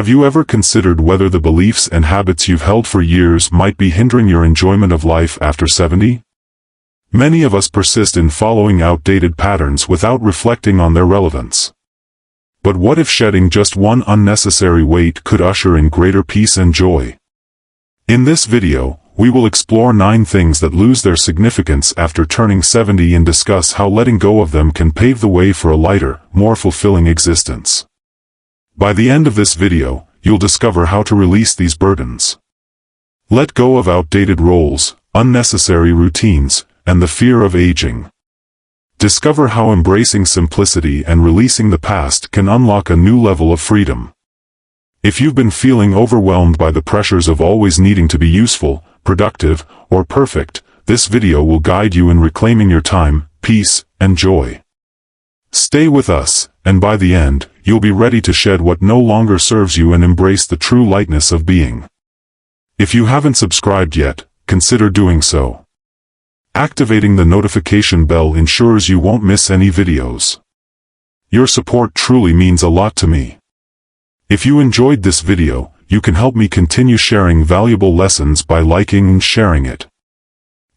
Have you ever considered whether the beliefs and habits you've held for years might be hindering your enjoyment of life after 70? Many of us persist in following outdated patterns without reflecting on their relevance. But what if shedding just one unnecessary weight could usher in greater peace and joy? In this video, we will explore 9 things that lose their significance after turning 70 and discuss how letting go of them can pave the way for a lighter, more fulfilling existence. By the end of this video, you'll discover how to release these burdens. Let go of outdated roles, unnecessary routines, and the fear of aging. Discover how embracing simplicity and releasing the past can unlock a new level of freedom. If you've been feeling overwhelmed by the pressures of always needing to be useful, productive, or perfect, this video will guide you in reclaiming your time, peace, and joy. Stay with us, and by the end, you'll be ready to shed what no longer serves you and embrace the true lightness of being. If you haven't subscribed yet, consider doing so. Activating the notification bell ensures you won't miss any videos. Your support truly means a lot to me. If you enjoyed this video, you can help me continue sharing valuable lessons by liking and sharing it.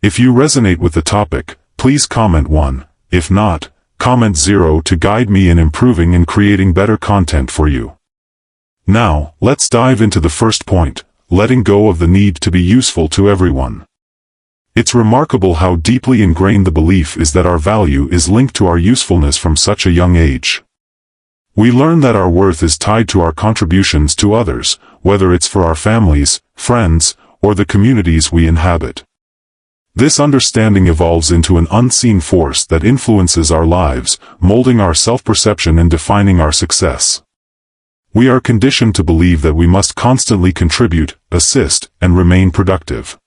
If you resonate with the topic, please comment 1. If not, comment 0 to guide me in improving and creating better content for you. Now, let's dive into the first point, letting go of the need to be useful to everyone. It's remarkable how deeply ingrained the belief is that our value is linked to our usefulness from such a young age. We learn that our worth is tied to our contributions to others, whether it's for our families, friends, or the communities we inhabit. This understanding evolves into an unseen force that influences our lives, molding our self-perception and defining our success. We are conditioned to believe that we must constantly contribute, assist, and remain productive.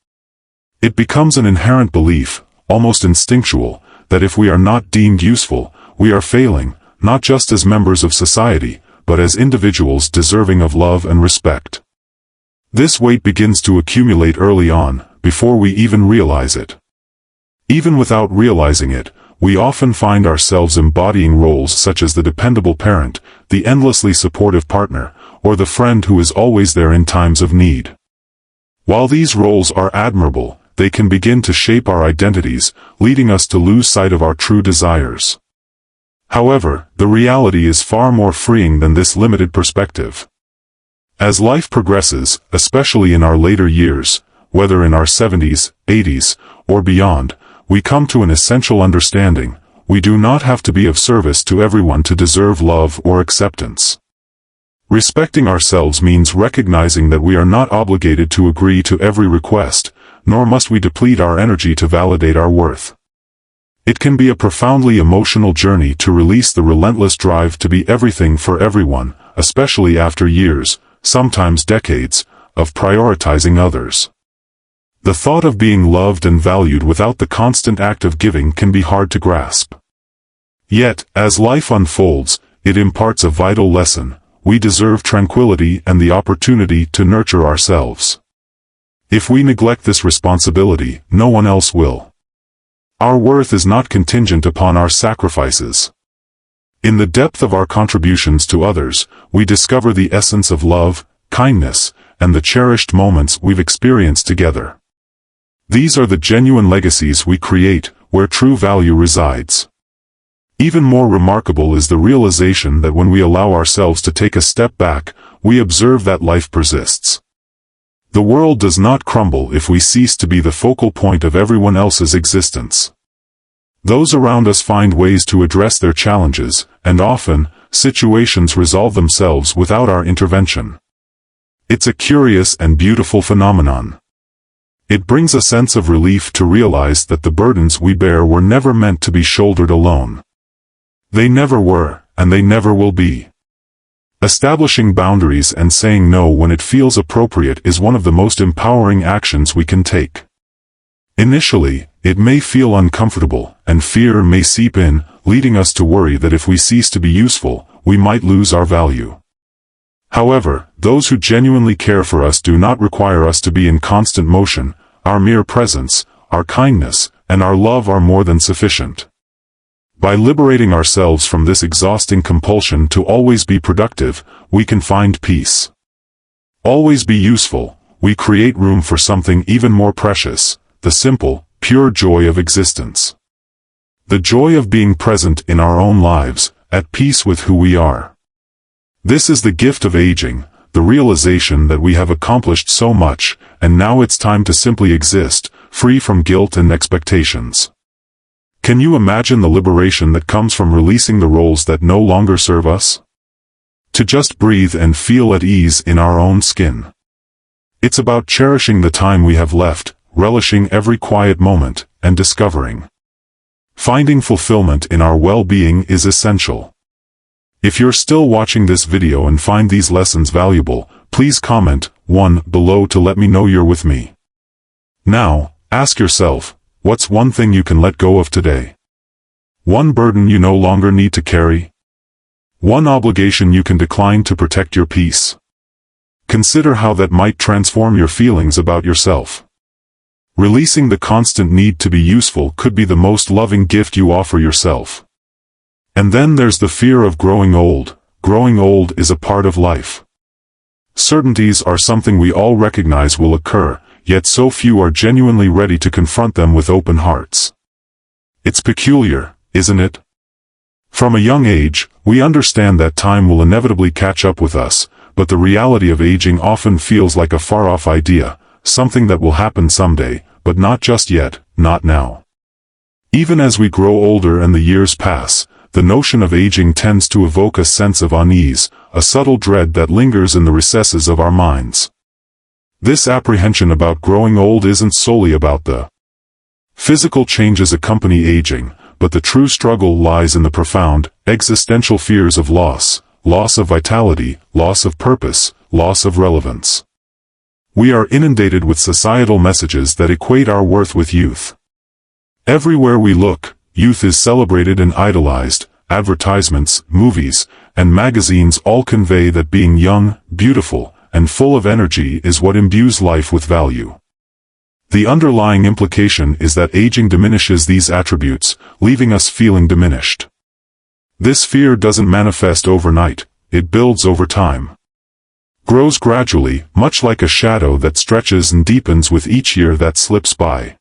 It becomes an inherent belief, almost instinctual, that if we are not deemed useful, we are failing, not just as members of society, but as individuals deserving of love and respect. This weight begins to accumulate early on, before we even realize it. Even without realizing it, we often find ourselves embodying roles such as the dependable parent, the endlessly supportive partner, or the friend who is always there in times of need. While these roles are admirable, they can begin to shape our identities, leading us to lose sight of our true desires. However, the reality is far more freeing than this limited perspective. As life progresses, especially in our later years, whether in our 70s, 80s, or beyond, we come to an essential understanding: we do not have to be of service to everyone to deserve love or acceptance. Respecting ourselves means recognizing that we are not obligated to agree to every request, nor must we deplete our energy to validate our worth. It can be a profoundly emotional journey to release the relentless drive to be everything for everyone, especially after years, sometimes decades, of prioritizing others. The thought of being loved and valued without the constant act of giving can be hard to grasp. Yet, as life unfolds, it imparts a vital lesson: we deserve tranquility and the opportunity to nurture ourselves. If we neglect this responsibility, no one else will. Our worth is not contingent upon our sacrifices. In the depth of our contributions to others, we discover the essence of love, kindness, and the cherished moments we've experienced together. These are the genuine legacies we create, where true value resides. Even more remarkable is the realization that when we allow ourselves to take a step back, we observe that life persists. The world does not crumble if we cease to be the focal point of everyone else's existence. Those around us find ways to address their challenges, and often, situations resolve themselves without our intervention. It's a curious and beautiful phenomenon. It brings a sense of relief to realize that the burdens we bear were never meant to be shouldered alone. They never were, and they never will be. Establishing boundaries and saying no when it feels appropriate is one of the most empowering actions we can take. Initially, it may feel uncomfortable, and fear may seep in, leading us to worry that if we cease to be useful, we might lose our value. However, those who genuinely care for us do not require us to be in constant motion. Our mere presence, our kindness, and our love are more than sufficient. By liberating ourselves from this exhausting compulsion to always be productive, we can find peace. always be useful, we create room for something even more precious, the simple, pure joy of existence. The joy of being present in our own lives, at peace with who we are. This is the gift of aging, the realization that we have accomplished so much, and now it's time to simply exist, free from guilt and expectations. Can you imagine the liberation that comes from releasing the roles that no longer serve us? To just breathe and feel at ease in our own skin. It's about cherishing the time we have left, relishing every quiet moment, and discovering. Finding fulfillment in our well-being is essential. If you're still watching this video and find these lessons valuable, please comment 1 below to let me know you're with me. Now, ask yourself, what's one thing you can let go of today? One burden you no longer need to carry? One obligation you can decline to protect your peace? Consider how that might transform your feelings about yourself. Releasing the constant need to be useful could be the most loving gift you offer yourself. And then there's the fear of growing old. Growing old is a part of life. Certainties are something we all recognize will occur, yet so few are genuinely ready to confront them with open hearts. It's peculiar, isn't it? From a young age, we understand that time will inevitably catch up with us, but the reality of aging often feels like a far-off idea, something that will happen someday, but not just yet, not now. Even as we grow older and the years pass, the notion of aging tends to evoke a sense of unease, a subtle dread that lingers in the recesses of our minds. This apprehension about growing old isn't solely about the physical changes accompany aging, but the true struggle lies in the profound, existential fears of loss, loss of vitality, loss of purpose, loss of relevance. We are inundated with societal messages that equate our worth with youth. Everywhere we look, youth is celebrated and idolized. Advertisements, movies, and magazines all convey that being young, beautiful, and full of energy is what imbues life with value. The underlying implication is that aging diminishes these attributes, leaving us feeling diminished. This fear doesn't manifest overnight, it builds over time. Grows gradually, much like a shadow that stretches and deepens with each year that slips by.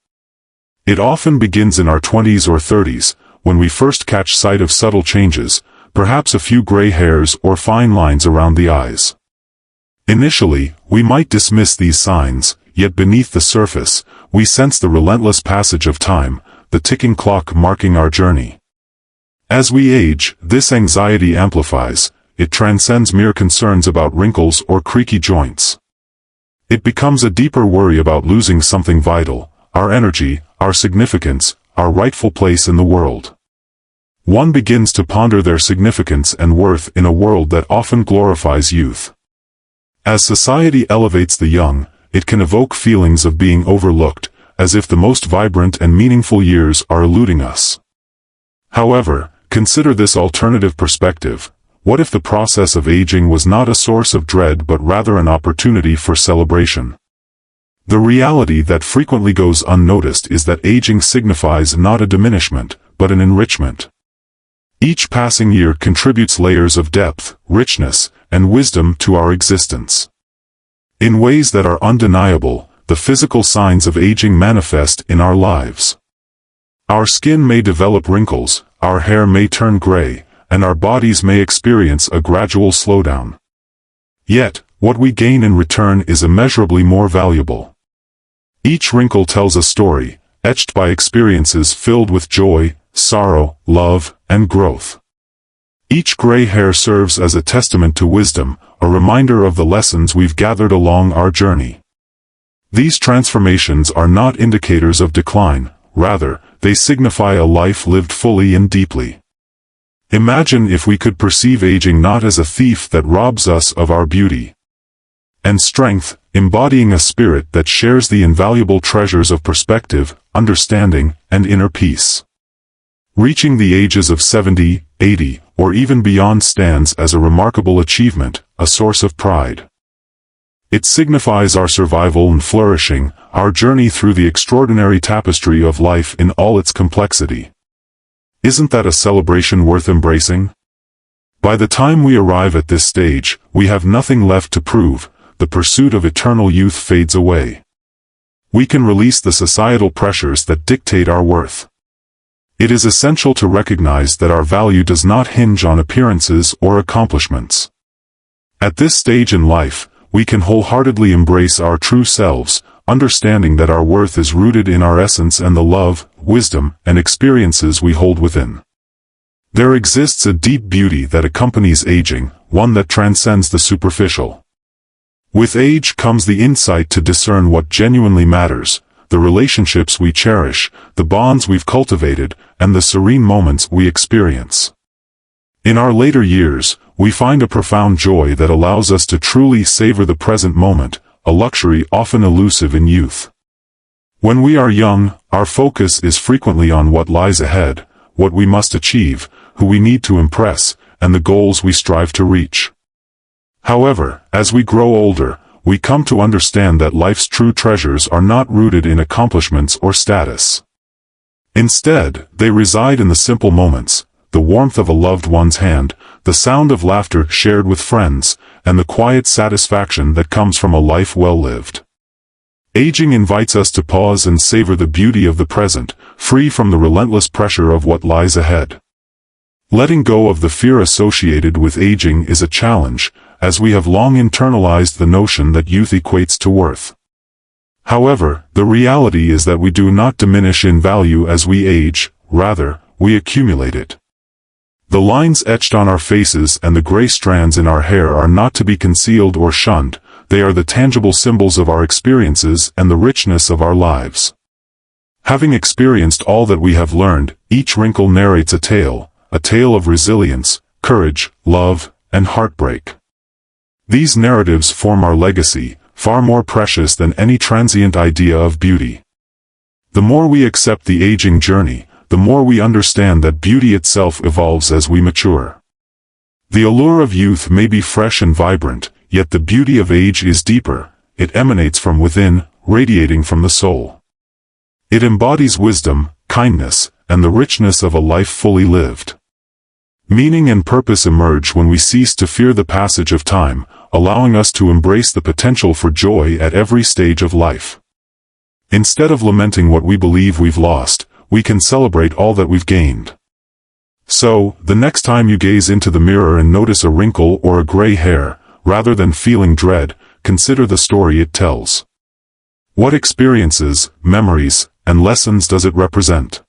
It often begins in our 20s or 30s, when we first catch sight of subtle changes, perhaps a few gray hairs or fine lines around the eyes. Initially, we might dismiss these signs, yet beneath the surface, we sense the relentless passage of time, the ticking clock marking our journey. As we age, this anxiety amplifies, it transcends mere concerns about wrinkles or creaky joints. It becomes a deeper worry about losing something vital, our energy, our significance, our rightful place in the world. One begins to ponder their significance and worth in a world that often glorifies youth. As society elevates the young, it can evoke feelings of being overlooked, as if the most vibrant and meaningful years are eluding us. However, consider this alternative perspective. What if the process of aging was not a source of dread but rather an opportunity for celebration? The reality that frequently goes unnoticed is that aging signifies not a diminishment, but an enrichment. Each passing year contributes layers of depth, richness, and wisdom to our existence. In ways that are undeniable, the physical signs of aging manifest in our lives. Our skin may develop wrinkles, our hair may turn gray, and our bodies may experience a gradual slowdown. Yet, what we gain in return is immeasurably more valuable. Each wrinkle tells a story, etched by experiences filled with joy, sorrow, love, and growth. Each gray hair serves as a testament to wisdom, a reminder of the lessons we've gathered along our journey. These transformations are not indicators of decline, rather, they signify a life lived fully and deeply. Imagine if we could perceive aging not as a thief that robs us of our beauty and strength, embodying a spirit that shares the invaluable treasures of perspective, understanding, and inner peace. Reaching the ages of 70, 80, or even beyond stands as a remarkable achievement, a source of pride. It signifies our survival and flourishing, our journey through the extraordinary tapestry of life in all its complexity. Isn't that a celebration worth embracing? By the time we arrive at this stage, we have nothing left to prove, the pursuit of eternal youth fades away. We can release the societal pressures that dictate our worth. It is essential to recognize that our value does not hinge on appearances or accomplishments. At this stage in life, we can wholeheartedly embrace our true selves, understanding that our worth is rooted in our essence and the love, wisdom, and experiences we hold within. There exists a deep beauty that accompanies aging, one that transcends the superficial. With age comes the insight to discern what genuinely matters, the relationships we cherish, the bonds we've cultivated, and the serene moments we experience. In our later years, we find a profound joy that allows us to truly savor the present moment, a luxury often elusive in youth. When we are young, our focus is frequently on what lies ahead, what we must achieve, who we need to impress, and the goals we strive to reach. However, as we grow older, we come to understand that life's true treasures are not rooted in accomplishments or status. Instead, they reside in the simple moments, the warmth of a loved one's hand, the sound of laughter shared with friends, and the quiet satisfaction that comes from a life well lived. Aging invites us to pause and savor the beauty of the present, free from the relentless pressure of what lies ahead. Letting go of the fear associated with aging is a challenge, as we have long internalized the notion that youth equates to worth. However, the reality is that we do not diminish in value as we age, rather, we accumulate it. The lines etched on our faces and the gray strands in our hair are not to be concealed or shunned, they are the tangible symbols of our experiences and the richness of our lives. Having experienced all that we have learned, each wrinkle narrates a tale of resilience, courage, love, and heartbreak. These narratives form our legacy, far more precious than any transient idea of beauty. The more we accept the aging journey, the more we understand that beauty itself evolves as we mature. The allure of youth may be fresh and vibrant, yet the beauty of age is deeper, it emanates from within, radiating from the soul. It embodies wisdom, kindness, and the richness of a life fully lived. Meaning and purpose emerge when we cease to fear the passage of time, allowing us to embrace the potential for joy at every stage of life. Instead of lamenting what we believe we've lost, we can celebrate all that we've gained. So, the next time you gaze into the mirror and notice a wrinkle or a gray hair, rather than feeling dread, consider the story it tells. What experiences, memories, and lessons does it represent?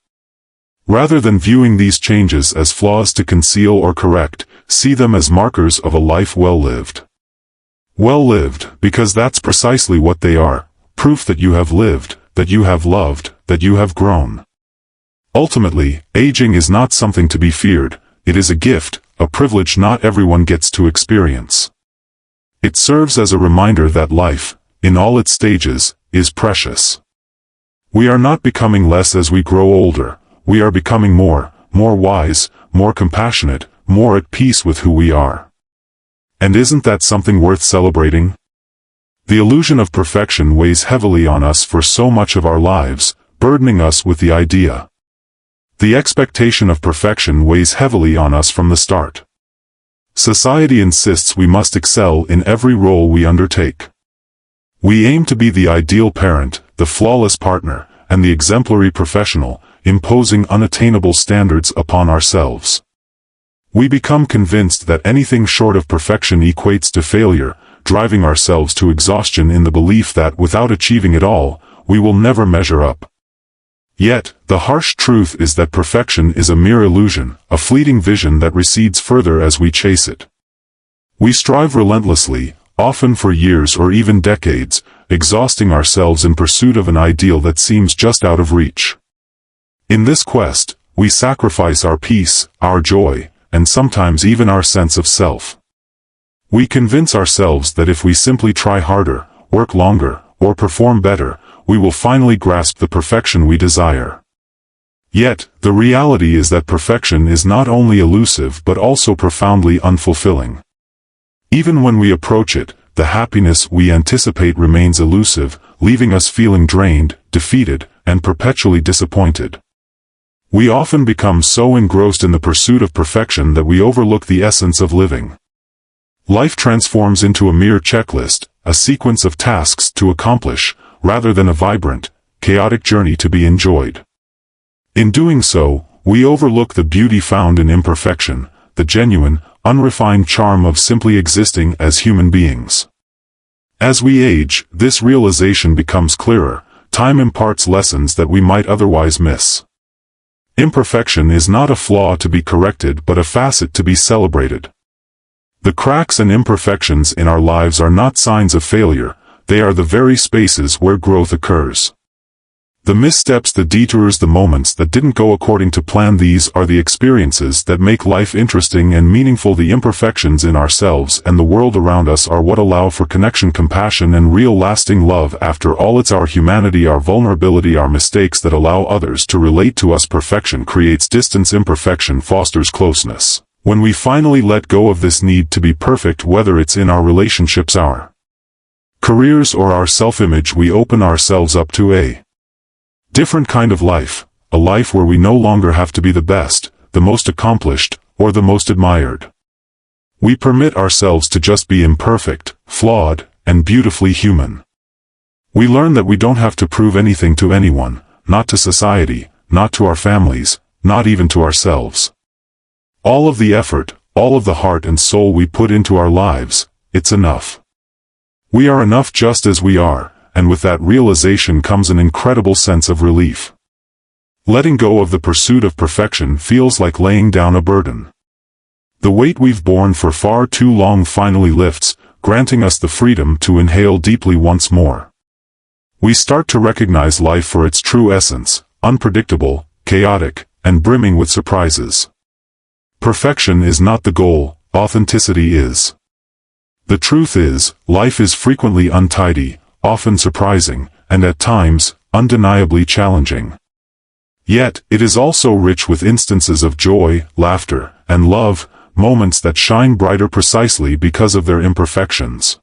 Rather than viewing these changes as flaws to conceal or correct, see them as markers of a life well lived. Well lived, because that's precisely what they are, proof that you have lived, that you have loved, that you have grown. Ultimately, aging is not something to be feared, it is a gift, a privilege not everyone gets to experience. It serves as a reminder that life, in all its stages, is precious. We are not becoming less as we grow older, we are becoming more wise, more compassionate, more at peace with who we are. And isn't that something worth celebrating? The illusion of perfection weighs heavily on us for so much of our lives, burdening us with the idea. The expectation of perfection weighs heavily on us from the start. Society insists we must excel in every role we undertake. We aim to be the ideal parent, the flawless partner, and the exemplary professional, imposing unattainable standards upon ourselves. We become convinced that anything short of perfection equates to failure, driving ourselves to exhaustion in the belief that without achieving it all, we will never measure up. Yet, the harsh truth is that perfection is a mere illusion, a fleeting vision that recedes further as we chase it. We strive relentlessly, often for years or even decades, exhausting ourselves in pursuit of an ideal that seems just out of reach. In this quest, we sacrifice our peace, our joy, and sometimes even our sense of self. We convince ourselves that if we simply try harder, work longer, or perform better, we will finally grasp the perfection we desire. Yet, the reality is that perfection is not only elusive but also profoundly unfulfilling. Even when we approach it, the happiness we anticipate remains elusive, leaving us feeling drained, defeated, and perpetually disappointed. We often become so engrossed in the pursuit of perfection that we overlook the essence of living. Life transforms into a mere checklist, a sequence of tasks to accomplish, rather than a vibrant, chaotic journey to be enjoyed. In doing so, we overlook the beauty found in imperfection, the genuine, unrefined charm of simply existing as human beings. As we age, this realization becomes clearer. Time imparts lessons that we might otherwise miss. Imperfection is not a flaw to be corrected but a facet to be celebrated. The cracks and imperfections in our lives are not signs of failure, they are the very spaces where growth occurs. The missteps, the detours, the moments that didn't go according to plan, these are the experiences that make life interesting and meaningful. The imperfections in ourselves and the world around us are what allow for connection, compassion, and real lasting love. After all, it's our humanity, our vulnerability, our mistakes that allow others to relate to us. Perfection creates distance, imperfection fosters closeness. When we finally let go of this need to be perfect, whether it's in our relationships, our careers, or our self-image, we open ourselves up to a different kind of life, a life where we no longer have to be the best, the most accomplished, or the most admired. We permit ourselves to just be imperfect, flawed, and beautifully human. We learn that we don't have to prove anything to anyone, not to society, not to our families, not even to ourselves. All of the effort, all of the heart and soul we put into our lives, it's enough. We are enough just as we are. And with that realization comes an incredible sense of relief. Letting go of the pursuit of perfection feels like laying down a burden. The weight we've borne for far too long finally lifts, granting us the freedom to inhale deeply once more. We start to recognize life for its true essence, unpredictable, chaotic, and brimming with surprises. Perfection is not the goal, authenticity is. The truth is, life is frequently untidy, often surprising, and at times, undeniably challenging. Yet, it is also rich with instances of joy, laughter, and love, moments that shine brighter precisely because of their imperfections.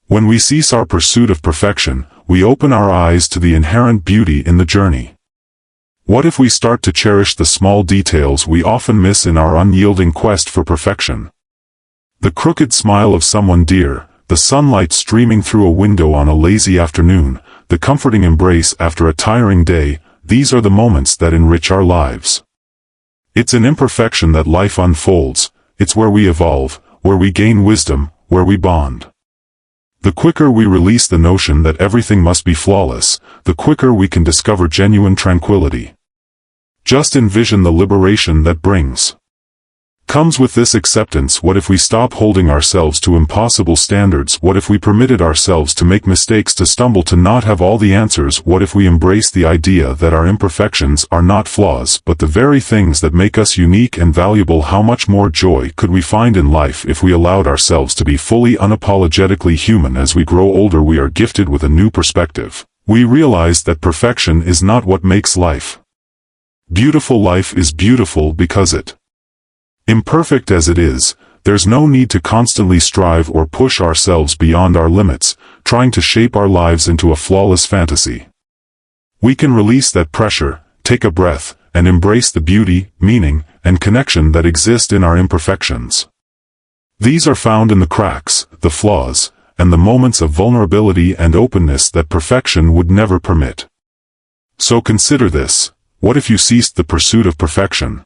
When we cease our pursuit of perfection, we open our eyes to the inherent beauty in the journey. What if we start to cherish the small details we often miss in our unyielding quest for perfection? The crooked smile of someone dear, the sunlight streaming through a window on a lazy afternoon, the comforting embrace after a tiring day, these are the moments that enrich our lives. It's in imperfection that life unfolds, it's where we evolve, where we gain wisdom, where we bond. The quicker we release the notion that everything must be flawless, the quicker we can discover genuine tranquility. Just envision the liberation that comes with this acceptance. What if we stop holding ourselves to impossible standards? What if we permitted ourselves to make mistakes, to stumble, to not have all the answers? What if we embrace the idea that our imperfections are not flaws, but the very things that make us unique and valuable? How much more joy could we find in life if we allowed ourselves to be fully, unapologetically human? As we grow older, we are gifted with a new perspective. We realize that perfection is not what makes life beautiful. Life is beautiful because imperfect as it is, there's no need to constantly strive or push ourselves beyond our limits, trying to shape our lives into a flawless fantasy. We can release that pressure, take a breath, and embrace the beauty, meaning, and connection that exist in our imperfections. These are found in the cracks, the flaws, and the moments of vulnerability and openness that perfection would never permit. So consider this: what if you ceased the pursuit of perfection?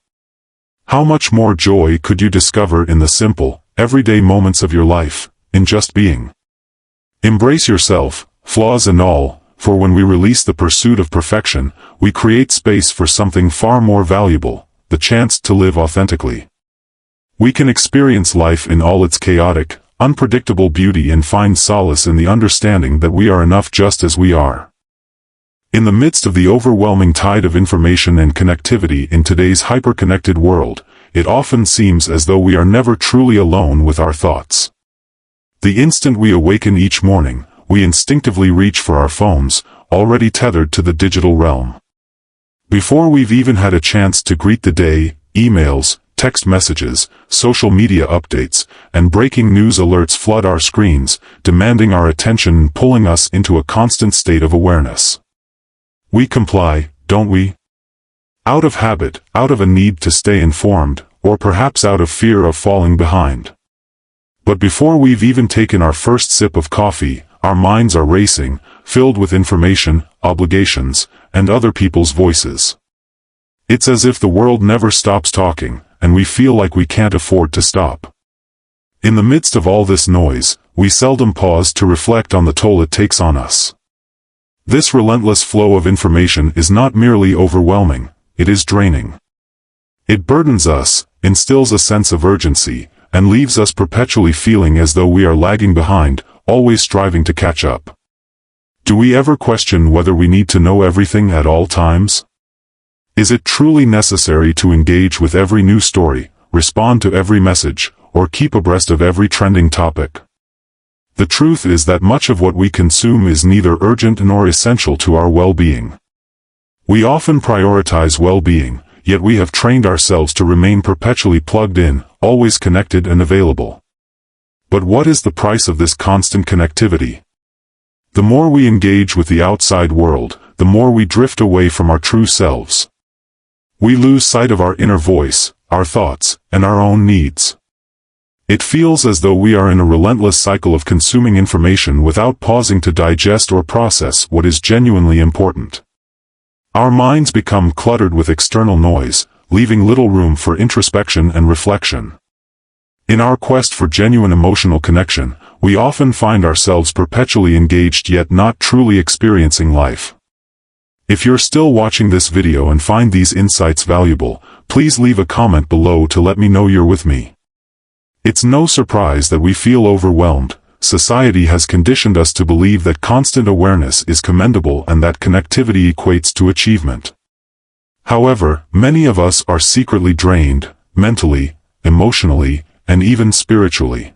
How much more joy could you discover in the simple, everyday moments of your life, in just being? Embrace yourself, flaws and all, for when we release the pursuit of perfection, we create space for something far more valuable, the chance to live authentically. We can experience life in all its chaotic, unpredictable beauty and find solace in the understanding that we are enough just as we are. In the midst of the overwhelming tide of information and connectivity in today's hyper-connected world, it often seems as though we are never truly alone with our thoughts. The instant we awaken each morning, we instinctively reach for our phones, already tethered to the digital realm. Before we've even had a chance to greet the day, emails, text messages, social media updates, and breaking news alerts flood our screens, demanding our attention and pulling us into a constant state of awareness. We comply, don't we? Out of habit, out of a need to stay informed, or perhaps out of fear of falling behind. But before we've even taken our first sip of coffee, our minds are racing, filled with information, obligations, and other people's voices. It's as if the world never stops talking, and we feel like we can't afford to stop. In the midst of all this noise, we seldom pause to reflect on the toll it takes on us. This relentless flow of information is not merely overwhelming, it is draining. It burdens us, instills a sense of urgency, and leaves us perpetually feeling as though we are lagging behind, always striving to catch up. Do we ever question whether we need to know everything at all times? Is it truly necessary to engage with every new story, respond to every message, or keep abreast of every trending topic? The truth is that much of what we consume is neither urgent nor essential to our well-being. We often prioritize well-being, yet we have trained ourselves to remain perpetually plugged in, always connected and available. But what is the price of this constant connectivity? The more we engage with the outside world, the more we drift away from our true selves. We lose sight of our inner voice, our thoughts, and our own needs. It feels as though we are in a relentless cycle of consuming information without pausing to digest or process what is genuinely important. Our minds become cluttered with external noise, leaving little room for introspection and reflection. In our quest for genuine emotional connection, we often find ourselves perpetually engaged yet not truly experiencing life. If you're still watching this video and find these insights valuable, please leave a comment below to let me know you're with me. It's no surprise that we feel overwhelmed. Society has conditioned us to believe that constant awareness is commendable and that connectivity equates to achievement. However, many of us are secretly drained, mentally, emotionally, and even spiritually.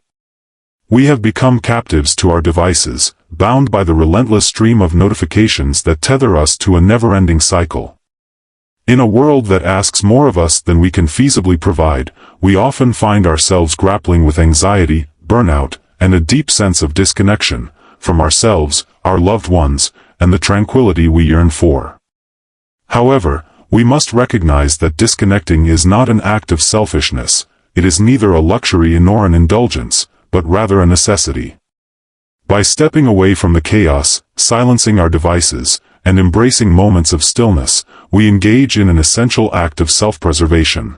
We have become captives to our devices, bound by the relentless stream of notifications that tether us to a never-ending cycle. In a world that asks more of us than we can feasibly provide, we often find ourselves grappling with anxiety, burnout, and a deep sense of disconnection from ourselves, our loved ones, and the tranquility we yearn for. However, we must recognize that disconnecting is not an act of selfishness. It is neither a luxury nor an indulgence, but rather a necessity. By stepping away from the chaos, silencing our devices, and embracing moments of stillness, we engage in an essential act of self-preservation.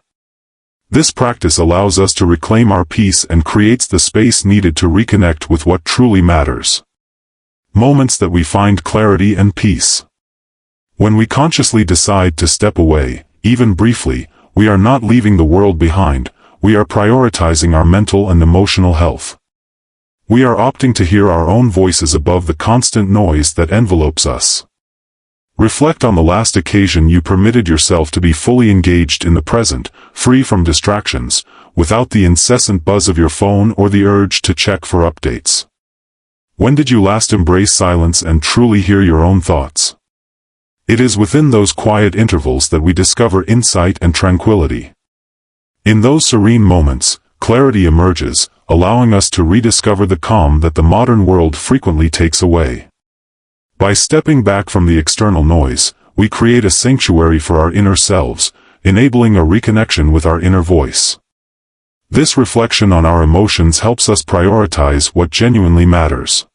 This practice allows us to reclaim our peace and creates the space needed to reconnect with what truly matters. Moments that we find clarity and peace. When we consciously decide to step away, even briefly, we are not leaving the world behind. We are prioritizing our mental and emotional health. We are opting to hear our own voices above the constant noise that envelopes us. Reflect on the last occasion you permitted yourself to be fully engaged in the present, free from distractions, without the incessant buzz of your phone or the urge to check for updates. When did you last embrace silence and truly hear your own thoughts? It is within those quiet intervals that we discover insight and tranquility. In those serene moments, clarity emerges, allowing us to rediscover the calm that the modern world frequently takes away. By stepping back from the external noise, we create a sanctuary for our inner selves, enabling a reconnection with our inner voice. This reflection on our emotions helps us prioritize what genuinely matters.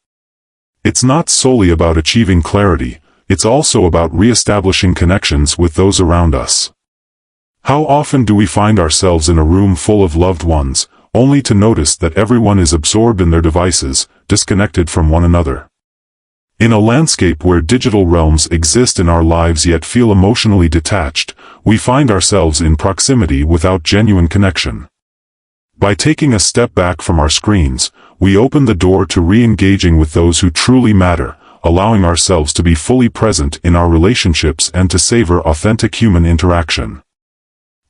It's not solely about achieving clarity, it's also about re-establishing connections with those around us. How often do we find ourselves in a room full of loved ones, only to notice that everyone is absorbed in their devices, disconnected from one another? In a landscape where digital realms exist in our lives yet feel emotionally detached, we find ourselves in proximity without genuine connection. By taking a step back from our screens, we open the door to re-engaging with those who truly matter, allowing ourselves to be fully present in our relationships and to savor authentic human interaction.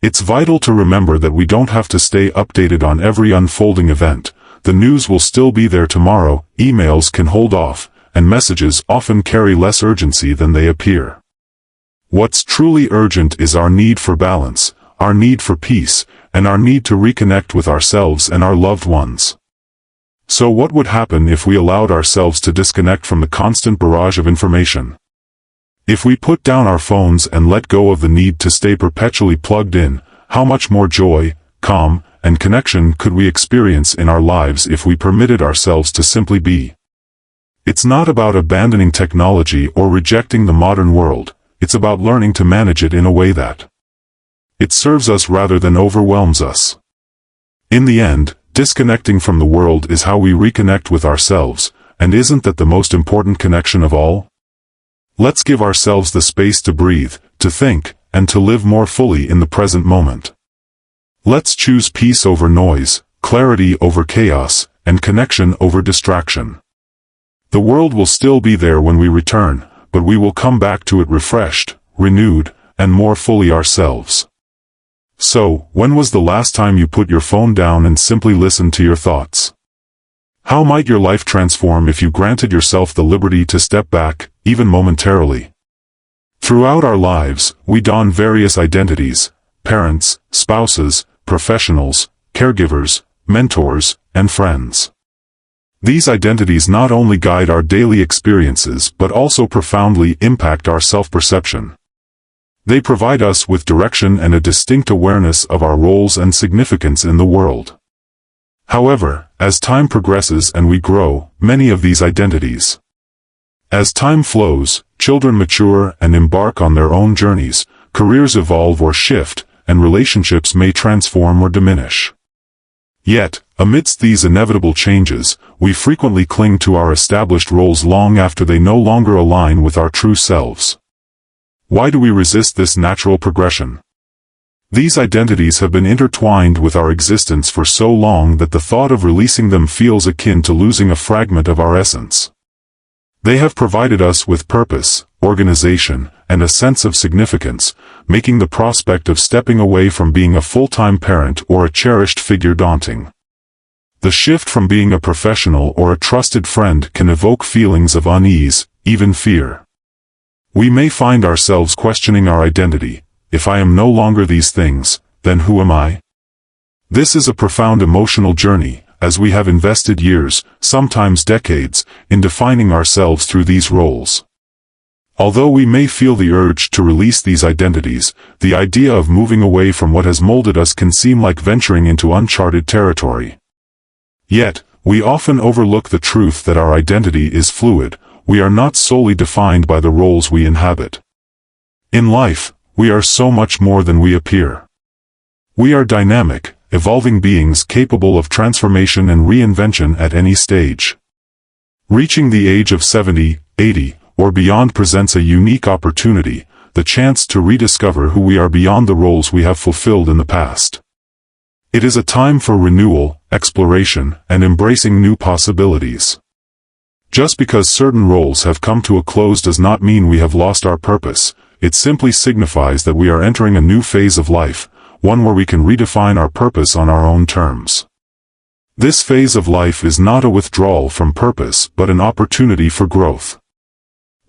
It's vital to remember that we don't have to stay updated on every unfolding event. The news will still be there tomorrow, emails can hold off, and messages often carry less urgency than they appear. What's truly urgent is our need for balance, our need for peace, and our need to reconnect with ourselves and our loved ones. So what would happen if we allowed ourselves to disconnect from the constant barrage of information? If we put down our phones and let go of the need to stay perpetually plugged in, how much more joy, calm, and connection could we experience in our lives if we permitted ourselves to simply be. It's not about abandoning technology or rejecting the modern world, it's about learning to manage it in a way that it serves us rather than overwhelms us. In the end, disconnecting from the world is how we reconnect with ourselves, and isn't that the most important connection of all? Let's give ourselves the space to breathe, to think, and to live more fully in the present moment. Let's choose peace over noise, clarity over chaos, and connection over distraction. The world will still be there when we return, but we will come back to it refreshed, renewed, and more fully ourselves. So, when was the last time you put your phone down and simply listened to your thoughts? How might your life transform if you granted yourself the liberty to step back, even momentarily? Throughout our lives, we don various identities: parents, spouses, professionals, caregivers, mentors, and friends. These identities not only guide our daily experiences but also profoundly impact our self-perception. They provide us with direction and a distinct awareness of our roles and significance in the world. However, as time progresses and we grow, many of these identities. As time flows, children mature and embark on their own journeys, careers evolve or shift, and relationships may transform or diminish. Yet, amidst these inevitable changes, we frequently cling to our established roles long after they no longer align with our true selves. Why do we resist this natural progression? These identities have been intertwined with our existence for so long that the thought of releasing them feels akin to losing a fragment of our essence. They have provided us with purpose, organization, and a sense of significance, making the prospect of stepping away from being a full-time parent or a cherished figure daunting. The shift from being a professional or a trusted friend can evoke feelings of unease, even fear. We may find ourselves questioning our identity. If I am no longer these things, then who am I? This is a profound emotional journey, as we have invested years, sometimes decades, in defining ourselves through these roles. Although we may feel the urge to release these identities, the idea of moving away from what has molded us can seem like venturing into uncharted territory. Yet, we often overlook the truth that our identity is fluid. We are not solely defined by the roles we inhabit. In life, we are so much more than we appear. We are dynamic, evolving beings capable of transformation and reinvention at any stage. Reaching the age of 70, 80, or beyond presents a unique opportunity, the chance to rediscover who we are beyond the roles we have fulfilled in the past. It is a time for renewal, exploration, and embracing new possibilities. Just because certain roles have come to a close does not mean we have lost our purpose. It simply signifies that we are entering a new phase of life, one where we can redefine our purpose on our own terms. This phase of life is not a withdrawal from purpose but an opportunity for growth.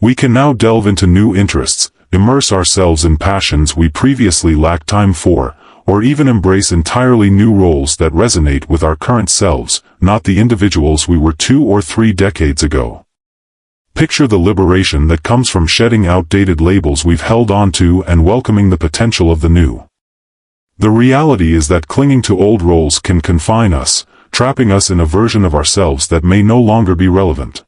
We can now delve into new interests, immerse ourselves in passions we previously lacked time for, or even embrace entirely new roles that resonate with our current selves, not the individuals we were 2 or 3 decades ago. Picture the liberation that comes from shedding outdated labels we've held onto and welcoming the potential of the new. The reality is that clinging to old roles can confine us, trapping us in a version of ourselves that may no longer be relevant.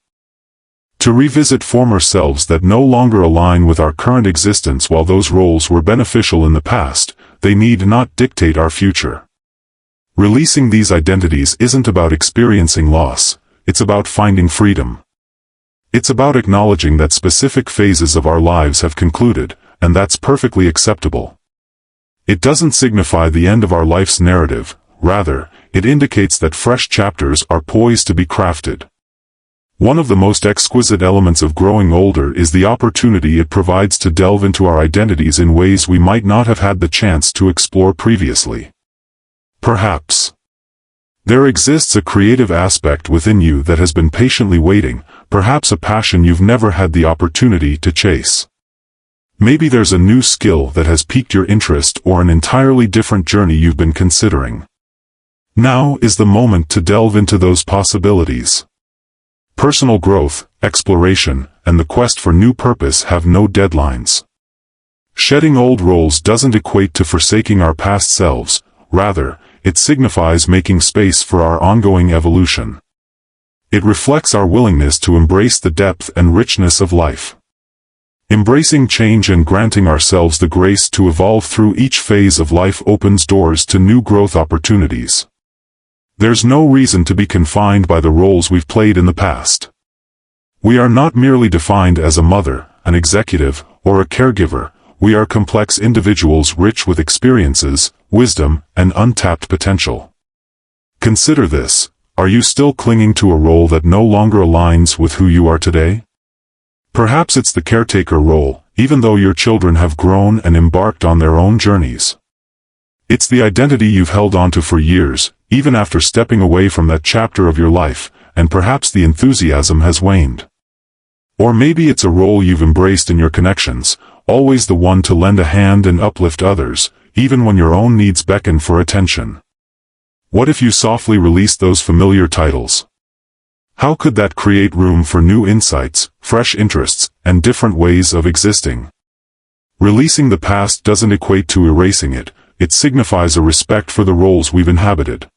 To revisit former selves that no longer align with our current existence, while those roles were beneficial in the past, they need not dictate our future. Releasing these identities isn't about experiencing loss, it's about finding freedom. It's about acknowledging that specific phases of our lives have concluded, and that's perfectly acceptable. It doesn't signify the end of our life's narrative, rather, it indicates that fresh chapters are poised to be crafted. One of the most exquisite elements of growing older is the opportunity it provides to delve into our identities in ways we might not have had the chance to explore previously. Perhaps there exists a creative aspect within you that has been patiently waiting, perhaps a passion you've never had the opportunity to chase. Maybe there's a new skill that has piqued your interest or an entirely different journey you've been considering. Now is the moment to delve into those possibilities. Personal growth, exploration, and the quest for new purpose have no deadlines. Shedding old roles doesn't equate to forsaking our past selves, rather, it signifies making space for our ongoing evolution. It reflects our willingness to embrace the depth and richness of life. Embracing change and granting ourselves the grace to evolve through each phase of life opens doors to new growth opportunities. There's no reason to be confined by the roles we've played in the past. We are not merely defined as a mother, an executive, or a caregiver. We are complex individuals rich with experiences, wisdom, and untapped potential. Consider this: are you still clinging to a role that no longer aligns with who you are today? Perhaps it's the caretaker role, even though your children have grown and embarked on their own journeys. It's the identity you've held onto for years, even after stepping away from that chapter of your life, and perhaps the enthusiasm has waned. Or maybe it's a role you've embraced in your connections, always the one to lend a hand and uplift others, even when your own needs beckon for attention. What if you softly released those familiar titles? How could that create room for new insights, fresh interests, and different ways of existing? Releasing the past doesn't equate to erasing it, it signifies a respect for the roles we've inhabited.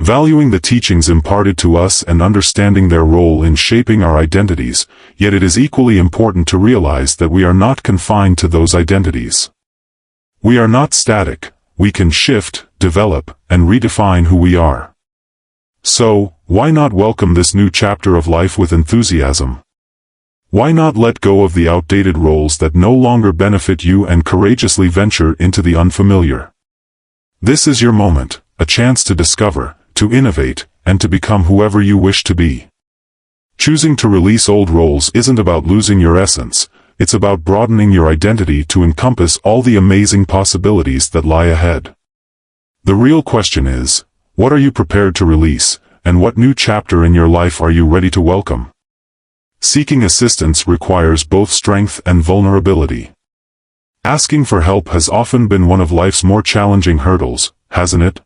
Valuing the teachings imparted to us and understanding their role in shaping our identities, yet it is equally important to realize that we are not confined to those identities. We are not static, we can shift, develop, and redefine who we are. So, why not welcome this new chapter of life with enthusiasm? Why not let go of the outdated roles that no longer benefit you and courageously venture into the unfamiliar? This is your moment, a chance to discover, to innovate, and to become whoever you wish to be. Choosing to release old roles isn't about losing your essence, it's about broadening your identity to encompass all the amazing possibilities that lie ahead. The real question is, what are you prepared to release, and what new chapter in your life are you ready to welcome? Seeking assistance requires both strength and vulnerability. Asking for help has often been one of life's more challenging hurdles, hasn't it?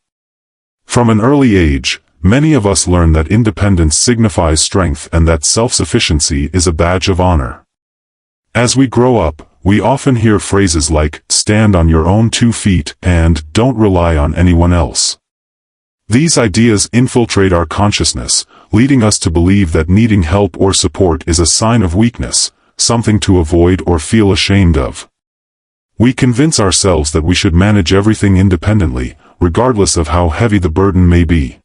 From an early age, many of us learn that independence signifies strength and that self-sufficiency is a badge of honor. As we grow up, we often hear phrases like, "stand on your own 2 feet," and "don't rely on anyone else." These ideas infiltrate our consciousness, leading us to believe that needing help or support is a sign of weakness, something to avoid or feel ashamed of. We convince ourselves that we should manage everything independently, regardless of how heavy the burden may be.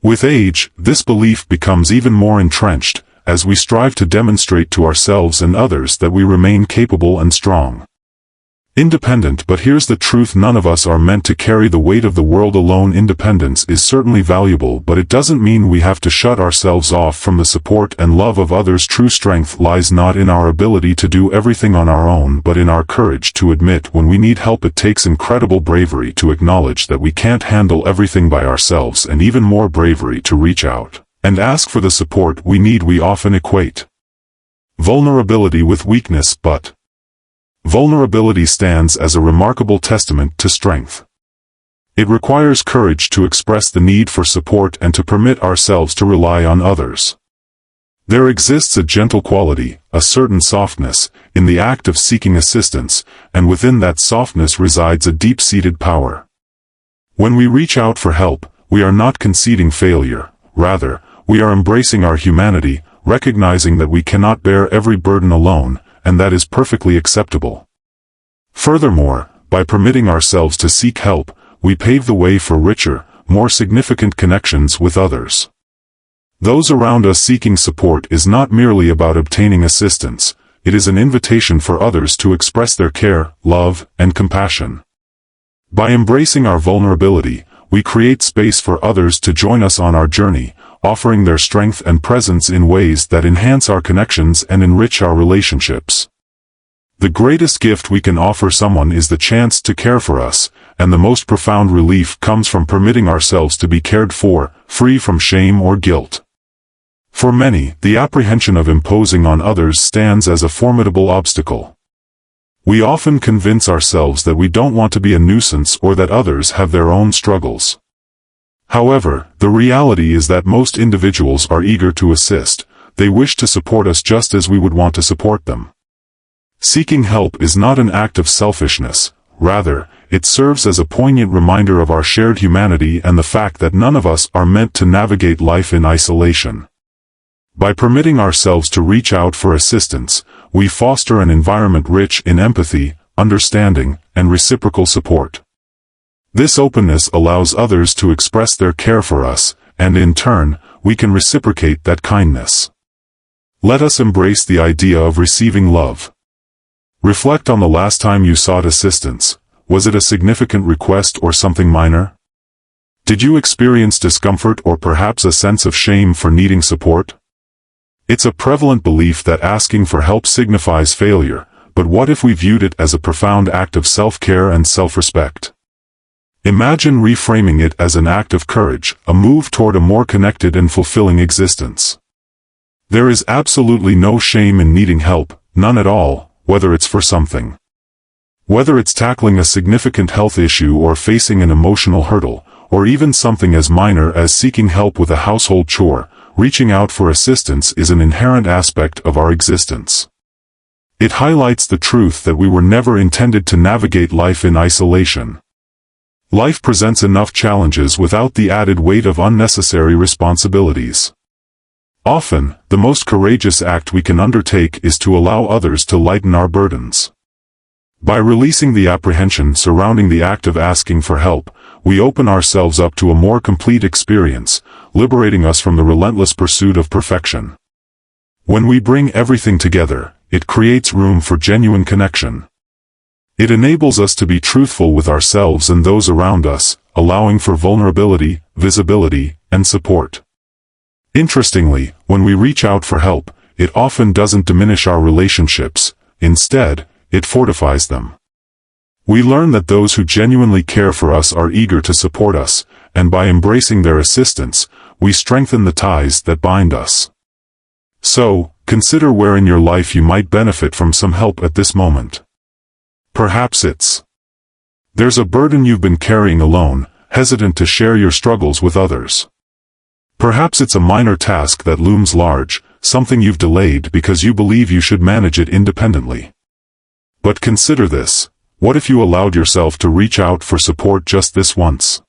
With age, this belief becomes even more entrenched, as we strive to demonstrate to ourselves and others that we remain capable and strong. Independent, but here's the truth: none of us are meant to carry the weight of the world alone. Independence is certainly valuable, but it doesn't mean we have to shut ourselves off from the support and love of others. True strength lies not in our ability to do everything on our own, but in our courage to admit when we need help. It takes incredible bravery to acknowledge that we can't handle everything by ourselves, and even more bravery to reach out and ask for the support we need. We often equate vulnerability with weakness, but vulnerability stands as a remarkable testament to strength. It requires courage to express the need for support and to permit ourselves to rely on others. There exists a gentle quality, a certain softness, in the act of seeking assistance, and within that softness resides a deep-seated power. When we reach out for help, we are not conceding failure. Rather, we are embracing our humanity, recognizing that we cannot bear every burden alone, and that is perfectly acceptable. Furthermore, by permitting ourselves to seek help, we pave the way for richer, more significant connections with others. Those around us. Seeking support is not merely about obtaining assistance, it is an invitation for others to express their care, love, and compassion. By embracing our vulnerability, we create space for others to join us on our journey, offering their strength and presence in ways that enhance our connections and enrich our relationships. The greatest gift we can offer someone is the chance to care for us, and the most profound relief comes from permitting ourselves to be cared for, free from shame or guilt. For many, the apprehension of imposing on others stands as a formidable obstacle. We often convince ourselves that we don't want to be a nuisance or that others have their own struggles. However, the reality is that most individuals are eager to assist. They wish to support us just as we would want to support them. Seeking help is not an act of selfishness, rather, it serves as a poignant reminder of our shared humanity and the fact that none of us are meant to navigate life in isolation. By permitting ourselves to reach out for assistance, we foster an environment rich in empathy, understanding, and reciprocal support. This openness allows others to express their care for us, and in turn, we can reciprocate that kindness. Let us embrace the idea of receiving love. Reflect on the last time you sought assistance. Was it a significant request or something minor? Did you experience discomfort or perhaps a sense of shame for needing support? It's a prevalent belief that asking for help signifies failure, but what if we viewed it as a profound act of self-care and self-respect? Imagine reframing it as an act of courage, a move toward a more connected and fulfilling existence. There is absolutely no shame in needing help, none at all, whether it's for something. Whether it's tackling a significant health issue or facing an emotional hurdle, or even something as minor as seeking help with a household chore, reaching out for assistance is an inherent aspect of our existence. It highlights the truth that we were never intended to navigate life in isolation. Life presents enough challenges without the added weight of unnecessary responsibilities. Often, the most courageous act we can undertake is to allow others to lighten our burdens. By releasing the apprehension surrounding the act of asking for help, we open ourselves up to a more complete experience, liberating us from the relentless pursuit of perfection. When we bring everything together, it creates room for genuine connection. It enables us to be truthful with ourselves and those around us, allowing for vulnerability, visibility, and support. Interestingly, when we reach out for help, it often doesn't diminish our relationships. Instead, it fortifies them. We learn that those who genuinely care for us are eager to support us, and by embracing their assistance, we strengthen the ties that bind us. So, consider where in your life you might benefit from some help at this moment. Perhaps there's a burden you've been carrying alone, hesitant to share your struggles with others. Perhaps it's a minor task that looms large, something you've delayed because you believe you should manage it independently. But consider this: what if you allowed yourself to reach out for support just this once?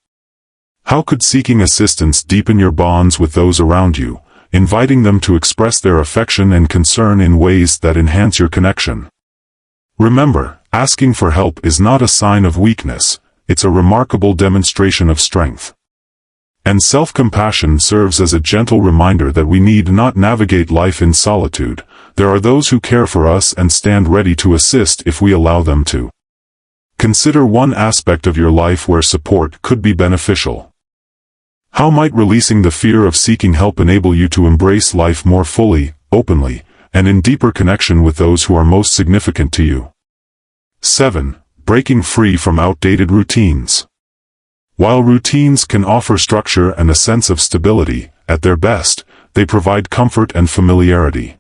How could seeking assistance deepen your bonds with those around you, inviting them to express their affection and concern in ways that enhance your connection? Remember, asking for help is not a sign of weakness, it's a remarkable demonstration of strength. And self-compassion serves as a gentle reminder that we need not navigate life in solitude. There are those who care for us and stand ready to assist if we allow them to. Consider one aspect of your life where support could be beneficial. How might releasing the fear of seeking help enable you to embrace life more fully, openly, and in deeper connection with those who are most significant to you? 7. Breaking free from outdated routines. While routines can offer structure and a sense of stability, at their best, they provide comfort and familiarity.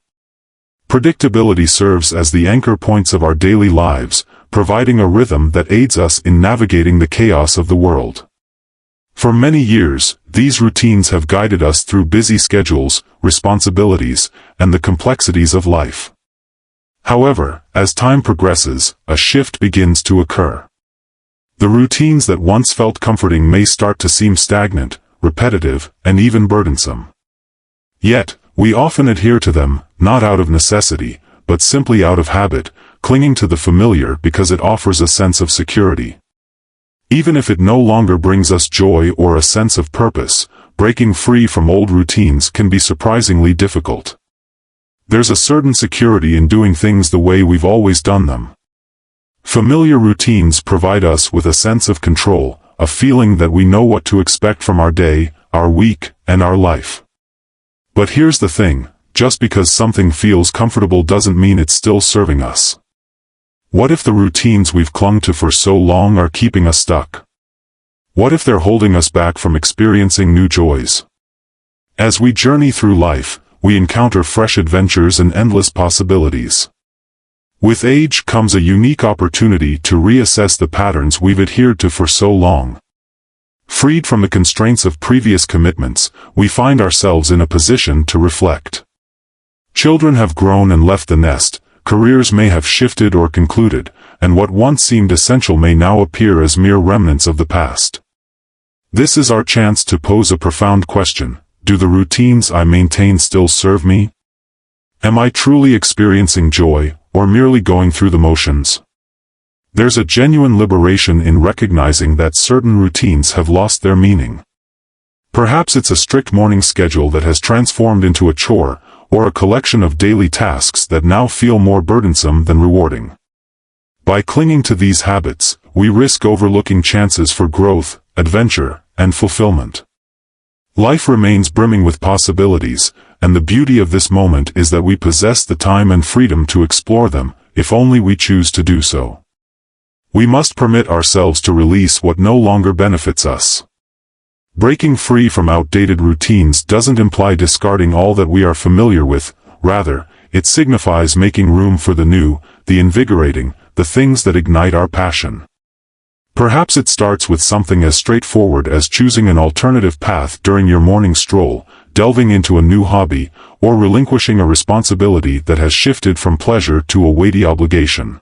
Predictability serves as the anchor points of our daily lives, providing a rhythm that aids us in navigating the chaos of the world. For many years, these routines have guided us through busy schedules, responsibilities, and the complexities of life. However, as time progresses, a shift begins to occur. The routines that once felt comforting may start to seem stagnant, repetitive, and even burdensome. Yet, we often adhere to them, not out of necessity, but simply out of habit, clinging to the familiar because it offers a sense of security. Even if it no longer brings us joy or a sense of purpose, breaking free from old routines can be surprisingly difficult. There's a certain security in doing things the way we've always done them. Familiar routines provide us with a sense of control, a feeling that we know what to expect from our day, our week, and our life. But here's the thing: just because something feels comfortable doesn't mean it's still serving us. What if the routines we've clung to for so long are keeping us stuck? What if they're holding us back from experiencing new joys? As we journey through life, we encounter fresh adventures and endless possibilities. With age comes a unique opportunity to reassess the patterns we've adhered to for so long. Freed from the constraints of previous commitments, we find ourselves in a position to reflect. Children have grown and left the nest, careers may have shifted or concluded, and what once seemed essential may now appear as mere remnants of the past. This is our chance to pose a profound question: do the routines I maintain still serve me? Am I truly experiencing joy, or merely going through the motions? There's a genuine liberation in recognizing that certain routines have lost their meaning. Perhaps it's a strict morning schedule that has transformed into a chore, or a collection of daily tasks that now feel more burdensome than rewarding. By clinging to these habits, we risk overlooking chances for growth, adventure, and fulfillment. Life remains brimming with possibilities, and the beauty of this moment is that we possess the time and freedom to explore them, if only we choose to do so. We must permit ourselves to release what no longer benefits us. Breaking free from outdated routines doesn't imply discarding all that we are familiar with, rather, it signifies making room for the new, the invigorating, the things that ignite our passion. Perhaps it starts with something as straightforward as choosing an alternative path during your morning stroll, delving into a new hobby, or relinquishing a responsibility that has shifted from pleasure to a weighty obligation.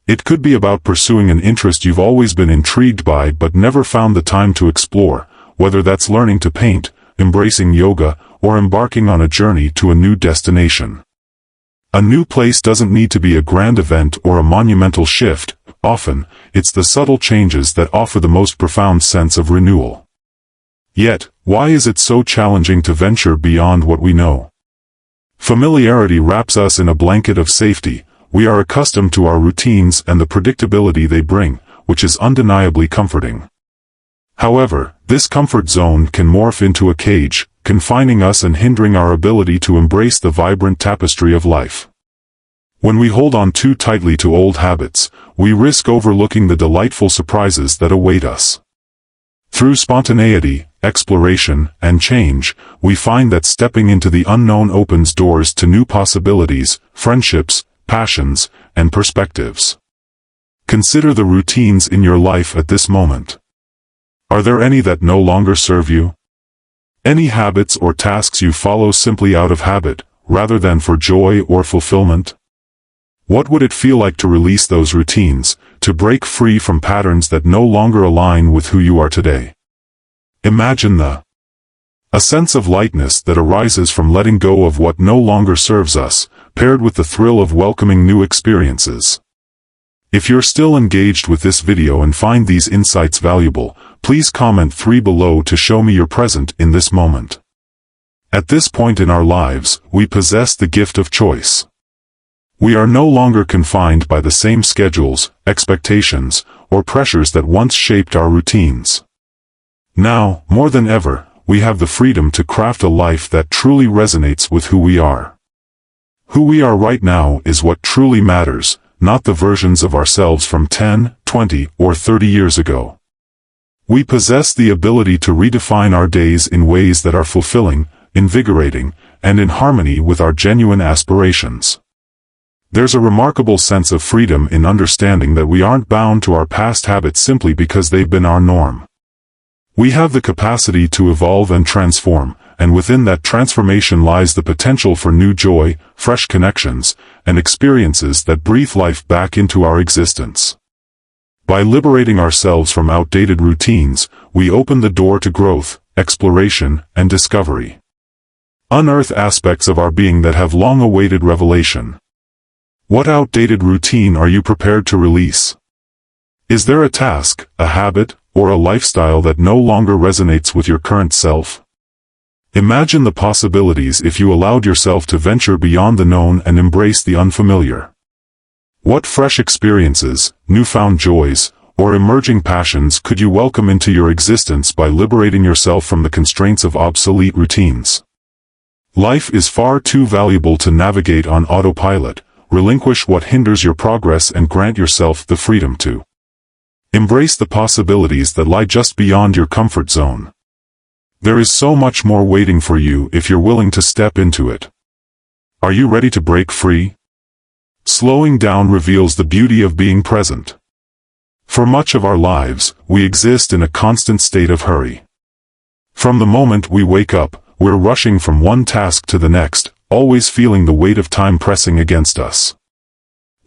It could be about pursuing an interest you've always been intrigued by but never found the time to explore, whether that's learning to paint, embracing yoga, or embarking on a journey to a new destination. A new place doesn't need to be a grand event or a monumental shift. Often, it's the subtle changes that offer the most profound sense of renewal. Yet, why is it so challenging to venture beyond what we know? Familiarity wraps us in a blanket of safety. We are accustomed to our routines and the predictability they bring, which is undeniably comforting. However, this comfort zone can morph into a cage, confining us and hindering our ability to embrace the vibrant tapestry of life. When we hold on too tightly to old habits, we risk overlooking the delightful surprises that await us. Through spontaneity, exploration, and change, we find that stepping into the unknown opens doors to new possibilities, friendships, passions, and perspectives. Consider the routines in your life at this moment. Are there any that no longer serve you? Any habits or tasks you follow simply out of habit, rather than for joy or fulfillment? What would it feel like to release those routines, to break free from patterns that no longer align with who you are today? Imagine a sense of lightness that arises from letting go of what no longer serves us, paired with the thrill of welcoming new experiences. If you're still engaged with this video and find these insights valuable, please comment 3 below to show me you're present in this moment. At this point in our lives, we possess the gift of choice. We are no longer confined by the same schedules, expectations, or pressures that once shaped our routines. Now, more than ever, we have the freedom to craft a life that truly resonates with who we are. Who we are right now is what truly matters, not the versions of ourselves from 10, 20, or 30 years ago. We possess the ability to redefine our days in ways that are fulfilling, invigorating, and in harmony with our genuine aspirations. There's a remarkable sense of freedom in understanding that we aren't bound to our past habits simply because they've been our norm. We have the capacity to evolve and transform, and within that transformation lies the potential for new joy, fresh connections, and experiences that breathe life back into our existence. By liberating ourselves from outdated routines, we open the door to growth, exploration, and discovery. Unearth aspects of our being that have long awaited revelation. What outdated routine are you prepared to release? Is there a task, a habit, or a lifestyle that no longer resonates with your current self? Imagine the possibilities if you allowed yourself to venture beyond the known and embrace the unfamiliar. What fresh experiences, newfound joys, or emerging passions could you welcome into your existence by liberating yourself from the constraints of obsolete routines? Life is far too valuable to navigate on autopilot. Relinquish what hinders your progress and grant yourself the freedom to embrace the possibilities that lie just beyond your comfort zone. There is so much more waiting for you if you're willing to step into it. Are you ready to break free? Slowing down reveals the beauty of being present. For much of our lives, we exist in a constant state of hurry. From the moment we wake up, we're rushing from one task to the next, always feeling the weight of time pressing against us.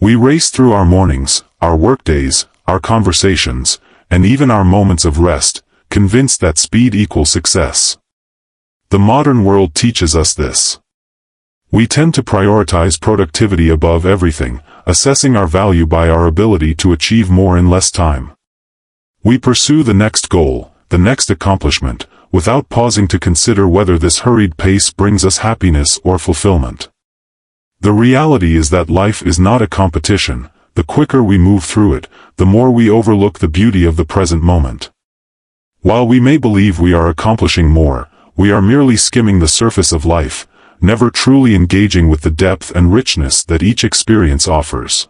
We race through our mornings, our workdays, our conversations, and even our moments of rest, convinced that speed equals success. The modern world teaches us this. We tend to prioritize productivity above everything, assessing our value by our ability to achieve more in less time. We pursue the next goal, the next accomplishment, without pausing to consider whether this hurried pace brings us happiness or fulfillment. The reality is that life is not a competition. The quicker we move through it, the more we overlook the beauty of the present moment. While we may believe we are accomplishing more, we are merely skimming the surface of life, never truly engaging with the depth and richness that each experience offers.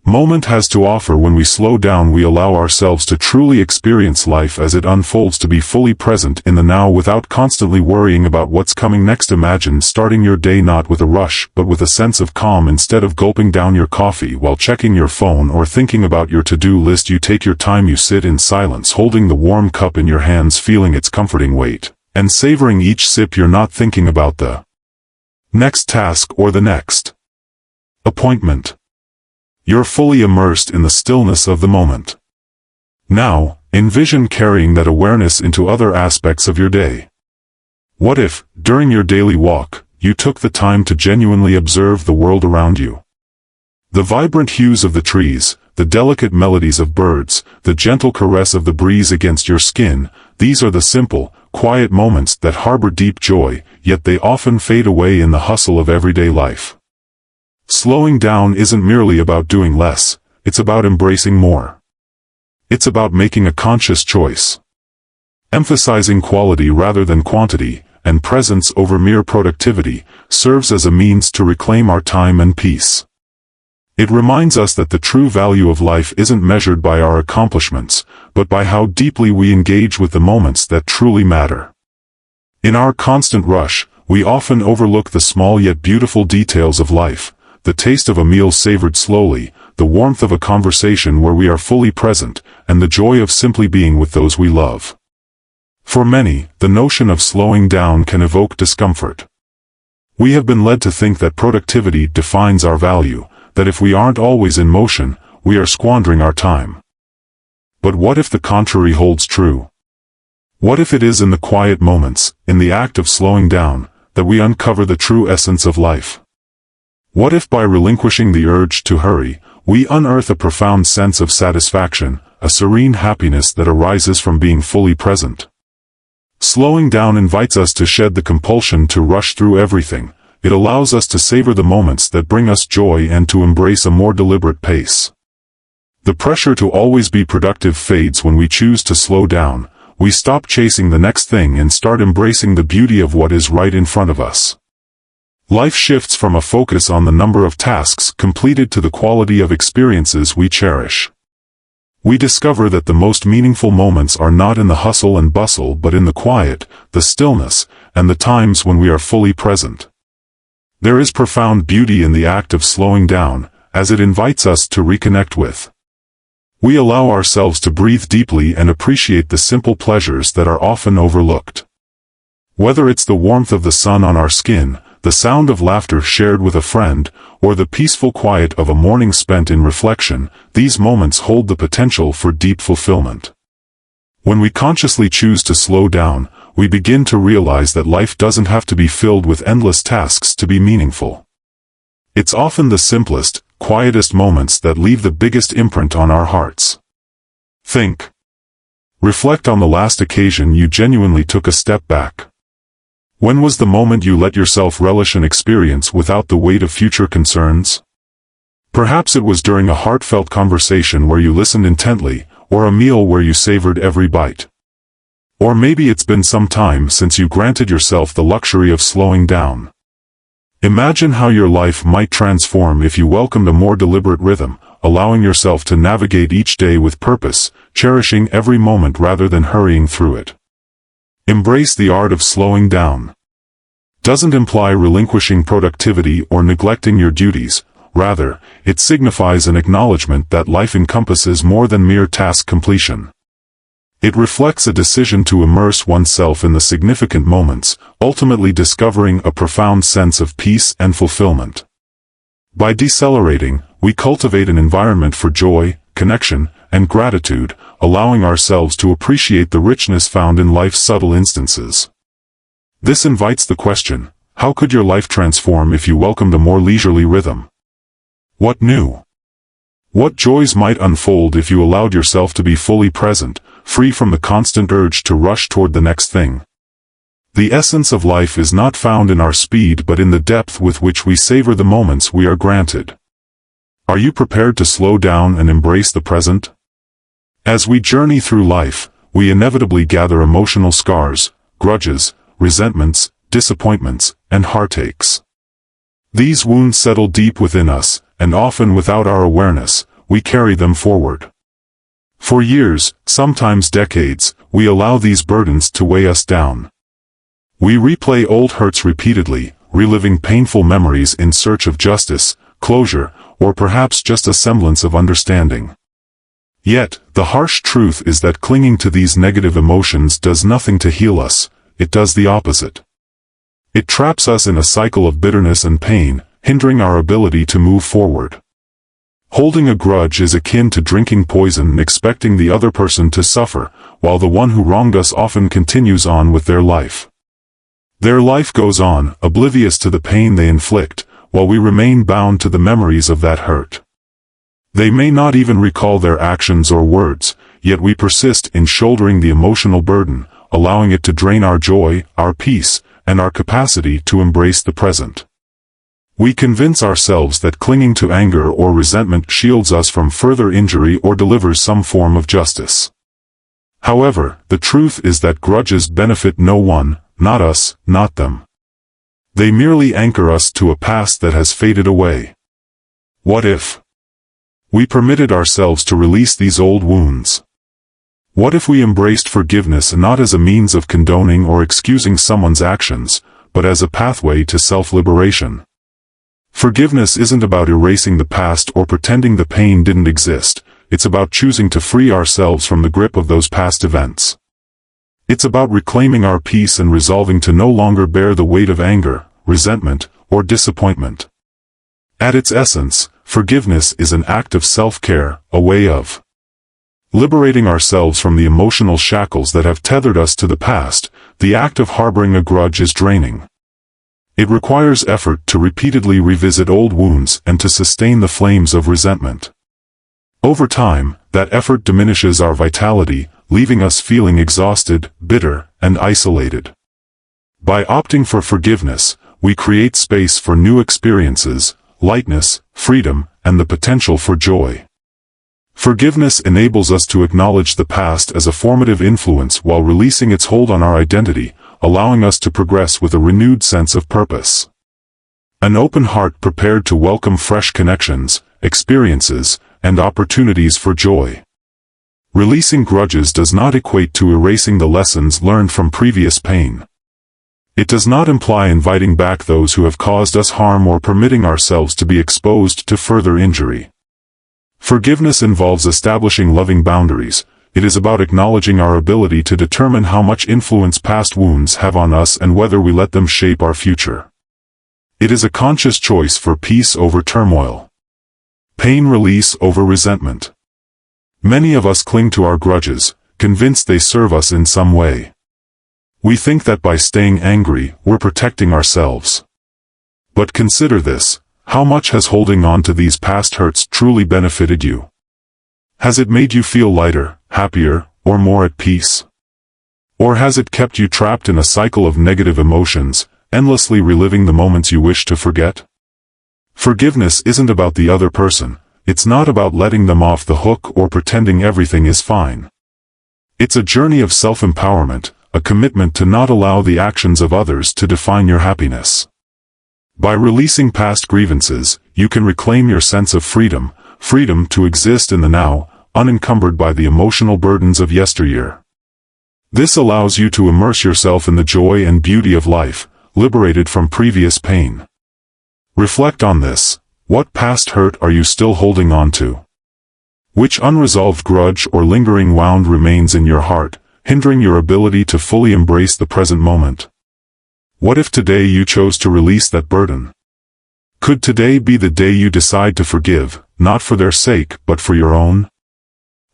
Moment has to offer. When we slow down, we allow ourselves to truly experience life as it unfolds, to be fully present in the now without constantly worrying about what's coming next. Imagine starting your day not with a rush but with a sense of calm. Instead of gulping down your coffee while checking your phone or thinking about your to-do list, you take your time. You sit in silence, holding the warm cup in your hands, feeling its comforting weight, and savoring each sip. You're not thinking about the next task or the next appointment. You're fully immersed in the stillness of the moment. Now, envision carrying that awareness into other aspects of your day. What if, during your daily walk, you took the time to genuinely observe the world around you? The vibrant hues of the trees, the delicate melodies of birds, the gentle caress of the breeze against your skin, these are the simple, quiet moments that harbor deep joy, yet they often fade away in the hustle of everyday life. Slowing down isn't merely about doing less, it's about embracing more. It's about making a conscious choice. Emphasizing quality rather than quantity, and presence over mere productivity, serves as a means to reclaim our time and peace. It reminds us that the true value of life isn't measured by our accomplishments, but by how deeply we engage with the moments that truly matter. In our constant rush, we often overlook the small yet beautiful details of life. The taste of a meal savored slowly, the warmth of a conversation where we are fully present, and the joy of simply being with those we love. For many, the notion of slowing down can evoke discomfort. We have been led to think that productivity defines our value, that if we aren't always in motion, we are squandering our time. But what if the contrary holds true? What if it is in the quiet moments, in the act of slowing down, that we uncover the true essence of life? What if by relinquishing the urge to hurry, we unearth a profound sense of satisfaction, a serene happiness that arises from being fully present? Slowing down invites us to shed the compulsion to rush through everything. It allows us to savor the moments that bring us joy and to embrace a more deliberate pace. The pressure to always be productive fades when we choose to slow down. We stop chasing the next thing and start embracing the beauty of what is right in front of us. Life shifts from a focus on the number of tasks completed to the quality of experiences we cherish. We discover that the most meaningful moments are not in the hustle and bustle but in the quiet, the stillness, and the times when we are fully present. There is profound beauty in the act of slowing down, as it invites us to reconnect with. We allow ourselves to breathe deeply and appreciate the simple pleasures that are often overlooked. Whether it's the warmth of the sun on our skin, the sound of laughter shared with a friend, or the peaceful quiet of a morning spent in reflection, these moments hold the potential for deep fulfillment. When we consciously choose to slow down, we begin to realize that life doesn't have to be filled with endless tasks to be meaningful. It's often the simplest, quietest moments that leave the biggest imprint on our hearts. Think. Reflect on the last occasion you genuinely took a step back. When was the moment you let yourself relish an experience without the weight of future concerns? Perhaps it was during a heartfelt conversation where you listened intently, or a meal where you savored every bite. Or maybe it's been some time since you granted yourself the luxury of slowing down. Imagine how your life might transform if you welcomed a more deliberate rhythm, allowing yourself to navigate each day with purpose, cherishing every moment rather than hurrying through it. Embrace the art of slowing down. Doesn't imply relinquishing productivity or neglecting your duties. Rather, it signifies an acknowledgement that life encompasses more than mere task completion. It reflects a decision to immerse oneself in the significant moments, ultimately discovering a profound sense of peace and fulfillment. By decelerating, we cultivate an environment for joy, connection, and gratitude, allowing ourselves to appreciate the richness found in life's subtle instances. This invites the question, how could your life transform if you welcomed a more leisurely rhythm? What new? What joys might unfold if you allowed yourself to be fully present, free from the constant urge to rush toward the next thing? The essence of life is not found in our speed but in the depth with which we savor the moments we are granted. Are you prepared to slow down and embrace the present? As we journey through life, we inevitably gather emotional scars, grudges, resentments, disappointments, and heartaches. These wounds settle deep within us, and often without our awareness, we carry them forward. For years, sometimes decades, we allow these burdens to weigh us down. We replay old hurts repeatedly, reliving painful memories in search of justice, closure, or perhaps just a semblance of understanding. Yet, the harsh truth is that clinging to these negative emotions does nothing to heal us, it does the opposite. It traps us in a cycle of bitterness and pain, hindering our ability to move forward. Holding a grudge is akin to drinking poison and expecting the other person to suffer, while the one who wronged us often continues on with their life. Their life goes on, oblivious to the pain they inflict, while we remain bound to the memories of that hurt. They may not even recall their actions or words, yet we persist in shouldering the emotional burden, allowing it to drain our joy, our peace, and our capacity to embrace the present. We convince ourselves that clinging to anger or resentment shields us from further injury or delivers some form of justice. However, the truth is that grudges benefit no one, not us, not them. They merely anchor us to a past that has faded away. What if we permitted ourselves to release these old wounds? What if we embraced forgiveness not as a means of condoning or excusing someone's actions, but as a pathway to self-liberation? Forgiveness isn't about erasing the past or pretending the pain didn't exist, it's about choosing to free ourselves from the grip of those past events. It's about reclaiming our peace and resolving to no longer bear the weight of anger, resentment, or disappointment. At its essence, forgiveness is an act of self-care, a way of liberating ourselves from the emotional shackles that have tethered us to the past. The act of harboring a grudge is draining. It requires effort to repeatedly revisit old wounds and to sustain the flames of resentment. Over time, that effort diminishes our vitality, leaving us feeling exhausted, bitter, and isolated. By opting for forgiveness, we create space for new experiences, lightness, freedom, and the potential for joy. Forgiveness enables us to acknowledge the past as a formative influence while releasing its hold on our identity, allowing us to progress with a renewed sense of purpose. An open heart prepared to welcome fresh connections, experiences, and opportunities for joy. Releasing grudges does not equate to erasing the lessons learned from previous pain. It does not imply inviting back those who have caused us harm or permitting ourselves to be exposed to further injury. Forgiveness involves establishing loving boundaries. It is about acknowledging our ability to determine how much influence past wounds have on us and whether we let them shape our future. It is a conscious choice for peace over turmoil. Pain release over resentment. Many of us cling to our grudges, convinced they serve us in some way. We think that by staying angry, we're protecting ourselves. But consider this, how much has holding on to these past hurts truly benefited you? Has it made you feel lighter, happier, or more at peace? Or has it kept you trapped in a cycle of negative emotions, endlessly reliving the moments you wish to forget? Forgiveness isn't about the other person, it's not about letting them off the hook or pretending everything is fine. It's a journey of self-empowerment, a commitment to not allow the actions of others to define your happiness. By releasing past grievances, you can reclaim your sense of freedom, freedom to exist in the now, unencumbered by the emotional burdens of yesteryear. This allows you to immerse yourself in the joy and beauty of life, liberated from previous pain. Reflect on this. What past hurt are you still holding on to? Which unresolved grudge or lingering wound remains in your heart, hindering your ability to fully embrace the present moment? What if today you chose to release that burden? Could today be the day you decide to forgive, not for their sake, but for your own?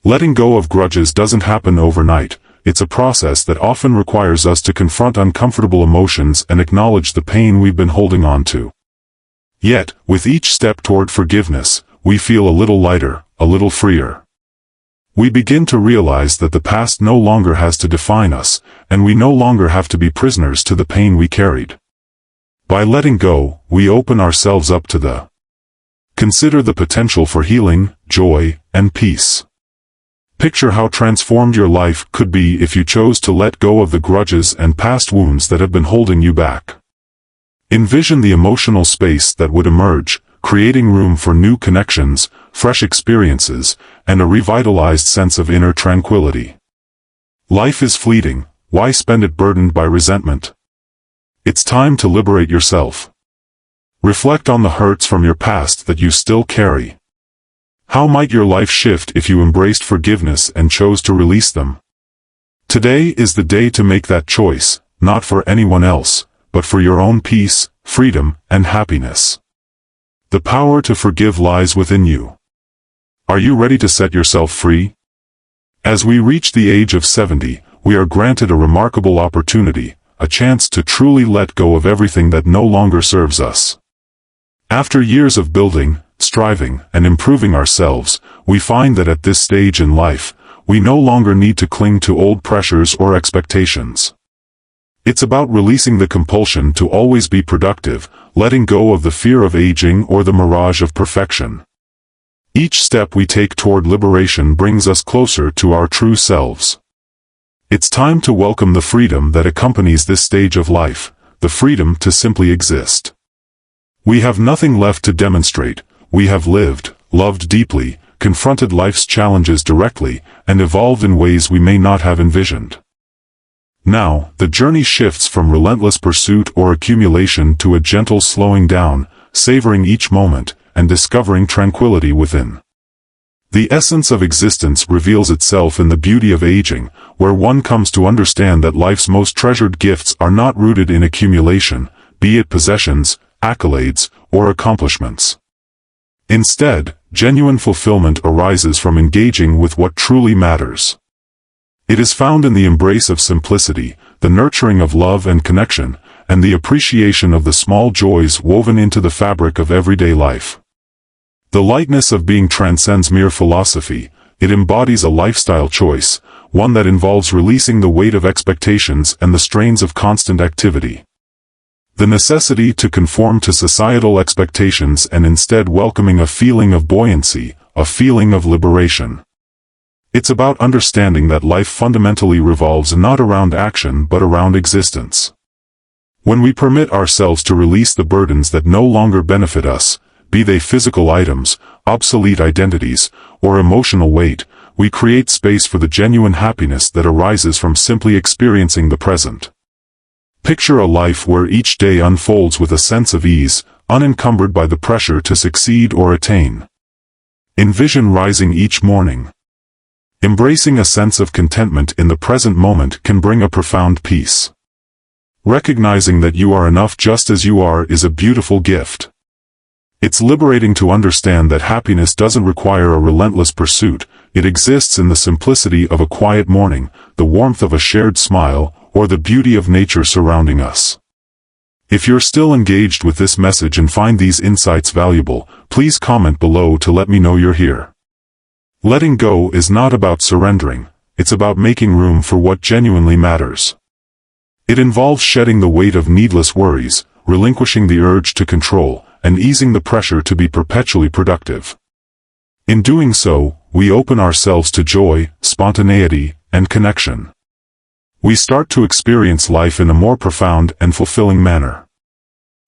Letting go of grudges doesn't happen overnight. It's a process that often requires us to confront uncomfortable emotions and acknowledge the pain we've been holding on to. Yet, with each step toward forgiveness, we feel a little lighter, a little freer. We begin to realize that the past no longer has to define us, and we no longer have to be prisoners to the pain we carried. By letting go, we open ourselves up to consider the potential for healing, joy, and peace. Picture how transformed your life could be if you chose to let go of the grudges and past wounds that have been holding you back. Envision the emotional space that would emerge, creating room for new connections, fresh experiences, and a revitalized sense of inner tranquility. Life is fleeting, why spend it burdened by resentment? It's time to liberate yourself. Reflect on the hurts from your past that you still carry. How might your life shift if you embraced forgiveness and chose to release them? Today is the day to make that choice, not for anyone else, but for your own peace, freedom, and happiness. The power to forgive lies within you. Are you ready to set yourself free? As we reach the age of 70, we are granted a remarkable opportunity, a chance to truly let go of everything that no longer serves us. After years of building, striving, and improving ourselves, we find that at this stage in life, we no longer need to cling to old pressures or expectations. It's about releasing the compulsion to always be productive, letting go of the fear of aging or the mirage of perfection. Each step we take toward liberation brings us closer to our true selves. It's time to welcome the freedom that accompanies this stage of life, the freedom to simply exist. We have nothing left to demonstrate. We have lived, loved deeply, confronted life's challenges directly, and evolved in ways we may not have envisioned. Now, the journey shifts from relentless pursuit or accumulation to a gentle slowing down, savoring each moment, and discovering tranquility within. The essence of existence reveals itself in the beauty of aging, where one comes to understand that life's most treasured gifts are not rooted in accumulation, be it possessions, accolades, or accomplishments. Instead, genuine fulfillment arises from engaging with what truly matters. It is found in the embrace of simplicity, the nurturing of love and connection, and the appreciation of the small joys woven into the fabric of everyday life. The lightness of being transcends mere philosophy. It embodies a lifestyle choice, one that involves releasing the weight of expectations and the strains of constant activity. The necessity to conform to societal expectations and instead welcoming a feeling of buoyancy, a feeling of liberation. It's about understanding that life fundamentally revolves not around action but around existence. When we permit ourselves to release the burdens that no longer benefit us, be they physical items, obsolete identities, or emotional weight, we create space for the genuine happiness that arises from simply experiencing the present. Picture a life where each day unfolds with a sense of ease, unencumbered by the pressure to succeed or attain. Envision rising each morning. Embracing a sense of contentment in the present moment can bring a profound peace. Recognizing that you are enough just as you are is a beautiful gift. It's liberating to understand that happiness doesn't require a relentless pursuit. It exists in the simplicity of a quiet morning, the warmth of a shared smile, or the beauty of nature surrounding us. If you're still engaged with this message and find these insights valuable, please comment below to let me know you're here. Letting go is not about surrendering, it's about making room for what genuinely matters. It involves shedding the weight of needless worries, relinquishing the urge to control, and easing the pressure to be perpetually productive. In doing so, we open ourselves to joy, spontaneity, and connection. We start to experience life in a more profound and fulfilling manner.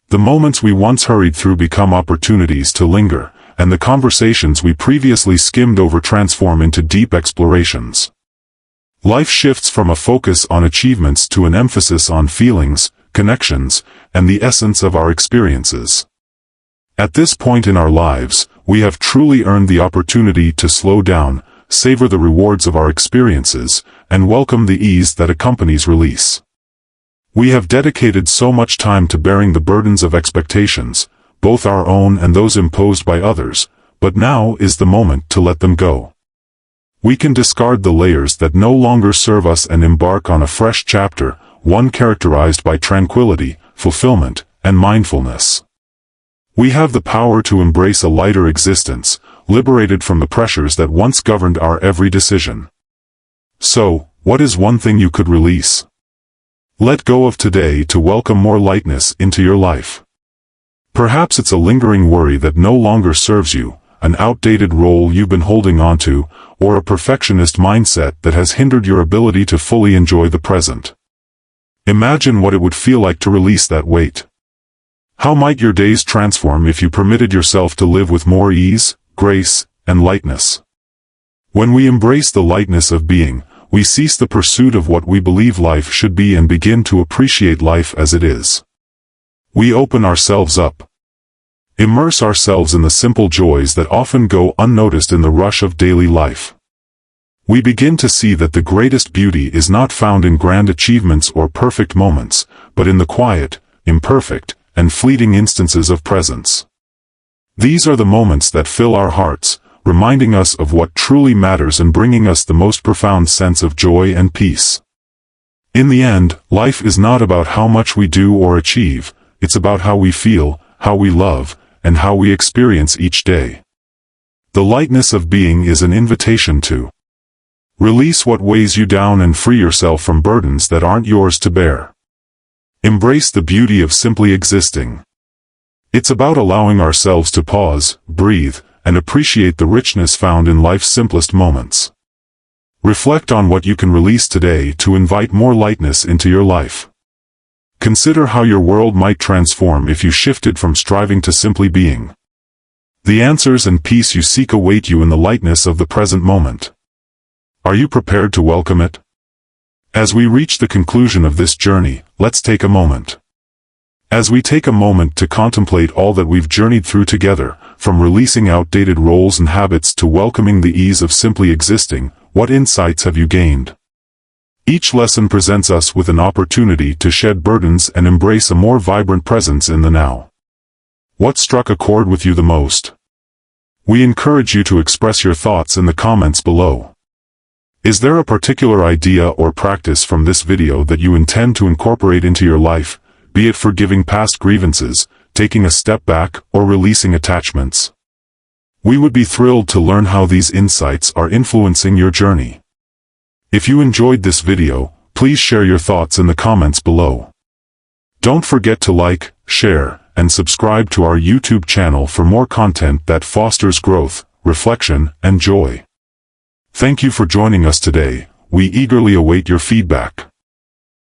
The moments we once hurried through become opportunities to linger, and the conversations we previously skimmed over transform into deep explorations. Life shifts from a focus on achievements to an emphasis on feelings, connections, and the essence of our experiences. At this point in our lives, we have truly earned the opportunity to slow down, savor the rewards of our experiences, and welcome the ease that accompanies release. We have dedicated so much time to bearing the burdens of expectations, both our own and those imposed by others, but now is the moment to let them go. We can discard the layers that no longer serve us and embark on a fresh chapter, one characterized by tranquility, fulfillment, and mindfulness. We have the power to embrace a lighter existence, liberated from the pressures that once governed our every decision. So, what is one thing you could release? Let go of today to welcome more lightness into your life. Perhaps it's a lingering worry that no longer serves you, an outdated role you've been holding onto, or a perfectionist mindset that has hindered your ability to fully enjoy the present. Imagine what it would feel like to release that weight. How might your days transform if you permitted yourself to live with more ease, grace, and lightness? When we embrace the lightness of being, we cease the pursuit of what we believe life should be and begin to appreciate life as it is. We open ourselves up. Immerse ourselves in the simple joys that often go unnoticed in the rush of daily life. We begin to see that the greatest beauty is not found in grand achievements or perfect moments, but in the quiet, imperfect, and fleeting instances of presence. These are the moments that fill our hearts, reminding us of what truly matters and bringing us the most profound sense of joy and peace. In the end, life is not about how much we do or achieve, it's about how we feel, how we love, and how we experience each day. The lightness of being is an invitation to release what weighs you down and free yourself from burdens that aren't yours to bear. Embrace the beauty of simply existing. It's about allowing ourselves to pause, breathe, and appreciate the richness found in life's simplest moments. Reflect on what you can release today to invite more lightness into your life. Consider how your world might transform if you shifted from striving to simply being. The answers and peace you seek await you in the lightness of the present moment. Are you prepared to welcome it? As we reach the conclusion of this journey, let's take a moment. As we take a moment to contemplate all that we've journeyed through together, from releasing outdated roles and habits to welcoming the ease of simply existing, what insights have you gained? Each lesson presents us with an opportunity to shed burdens and embrace a more vibrant presence in the now. What struck a chord with you the most? We encourage you to express your thoughts in the comments below. Is there a particular idea or practice from this video that you intend to incorporate into your life, be it forgiving past grievances, taking a step back, or releasing attachments? We would be thrilled to learn how these insights are influencing your journey. If you enjoyed this video, please share your thoughts in the comments below. Don't forget to like, share, and subscribe to our YouTube channel for more content that fosters growth, reflection, and joy. Thank you for joining us today. We eagerly await your feedback.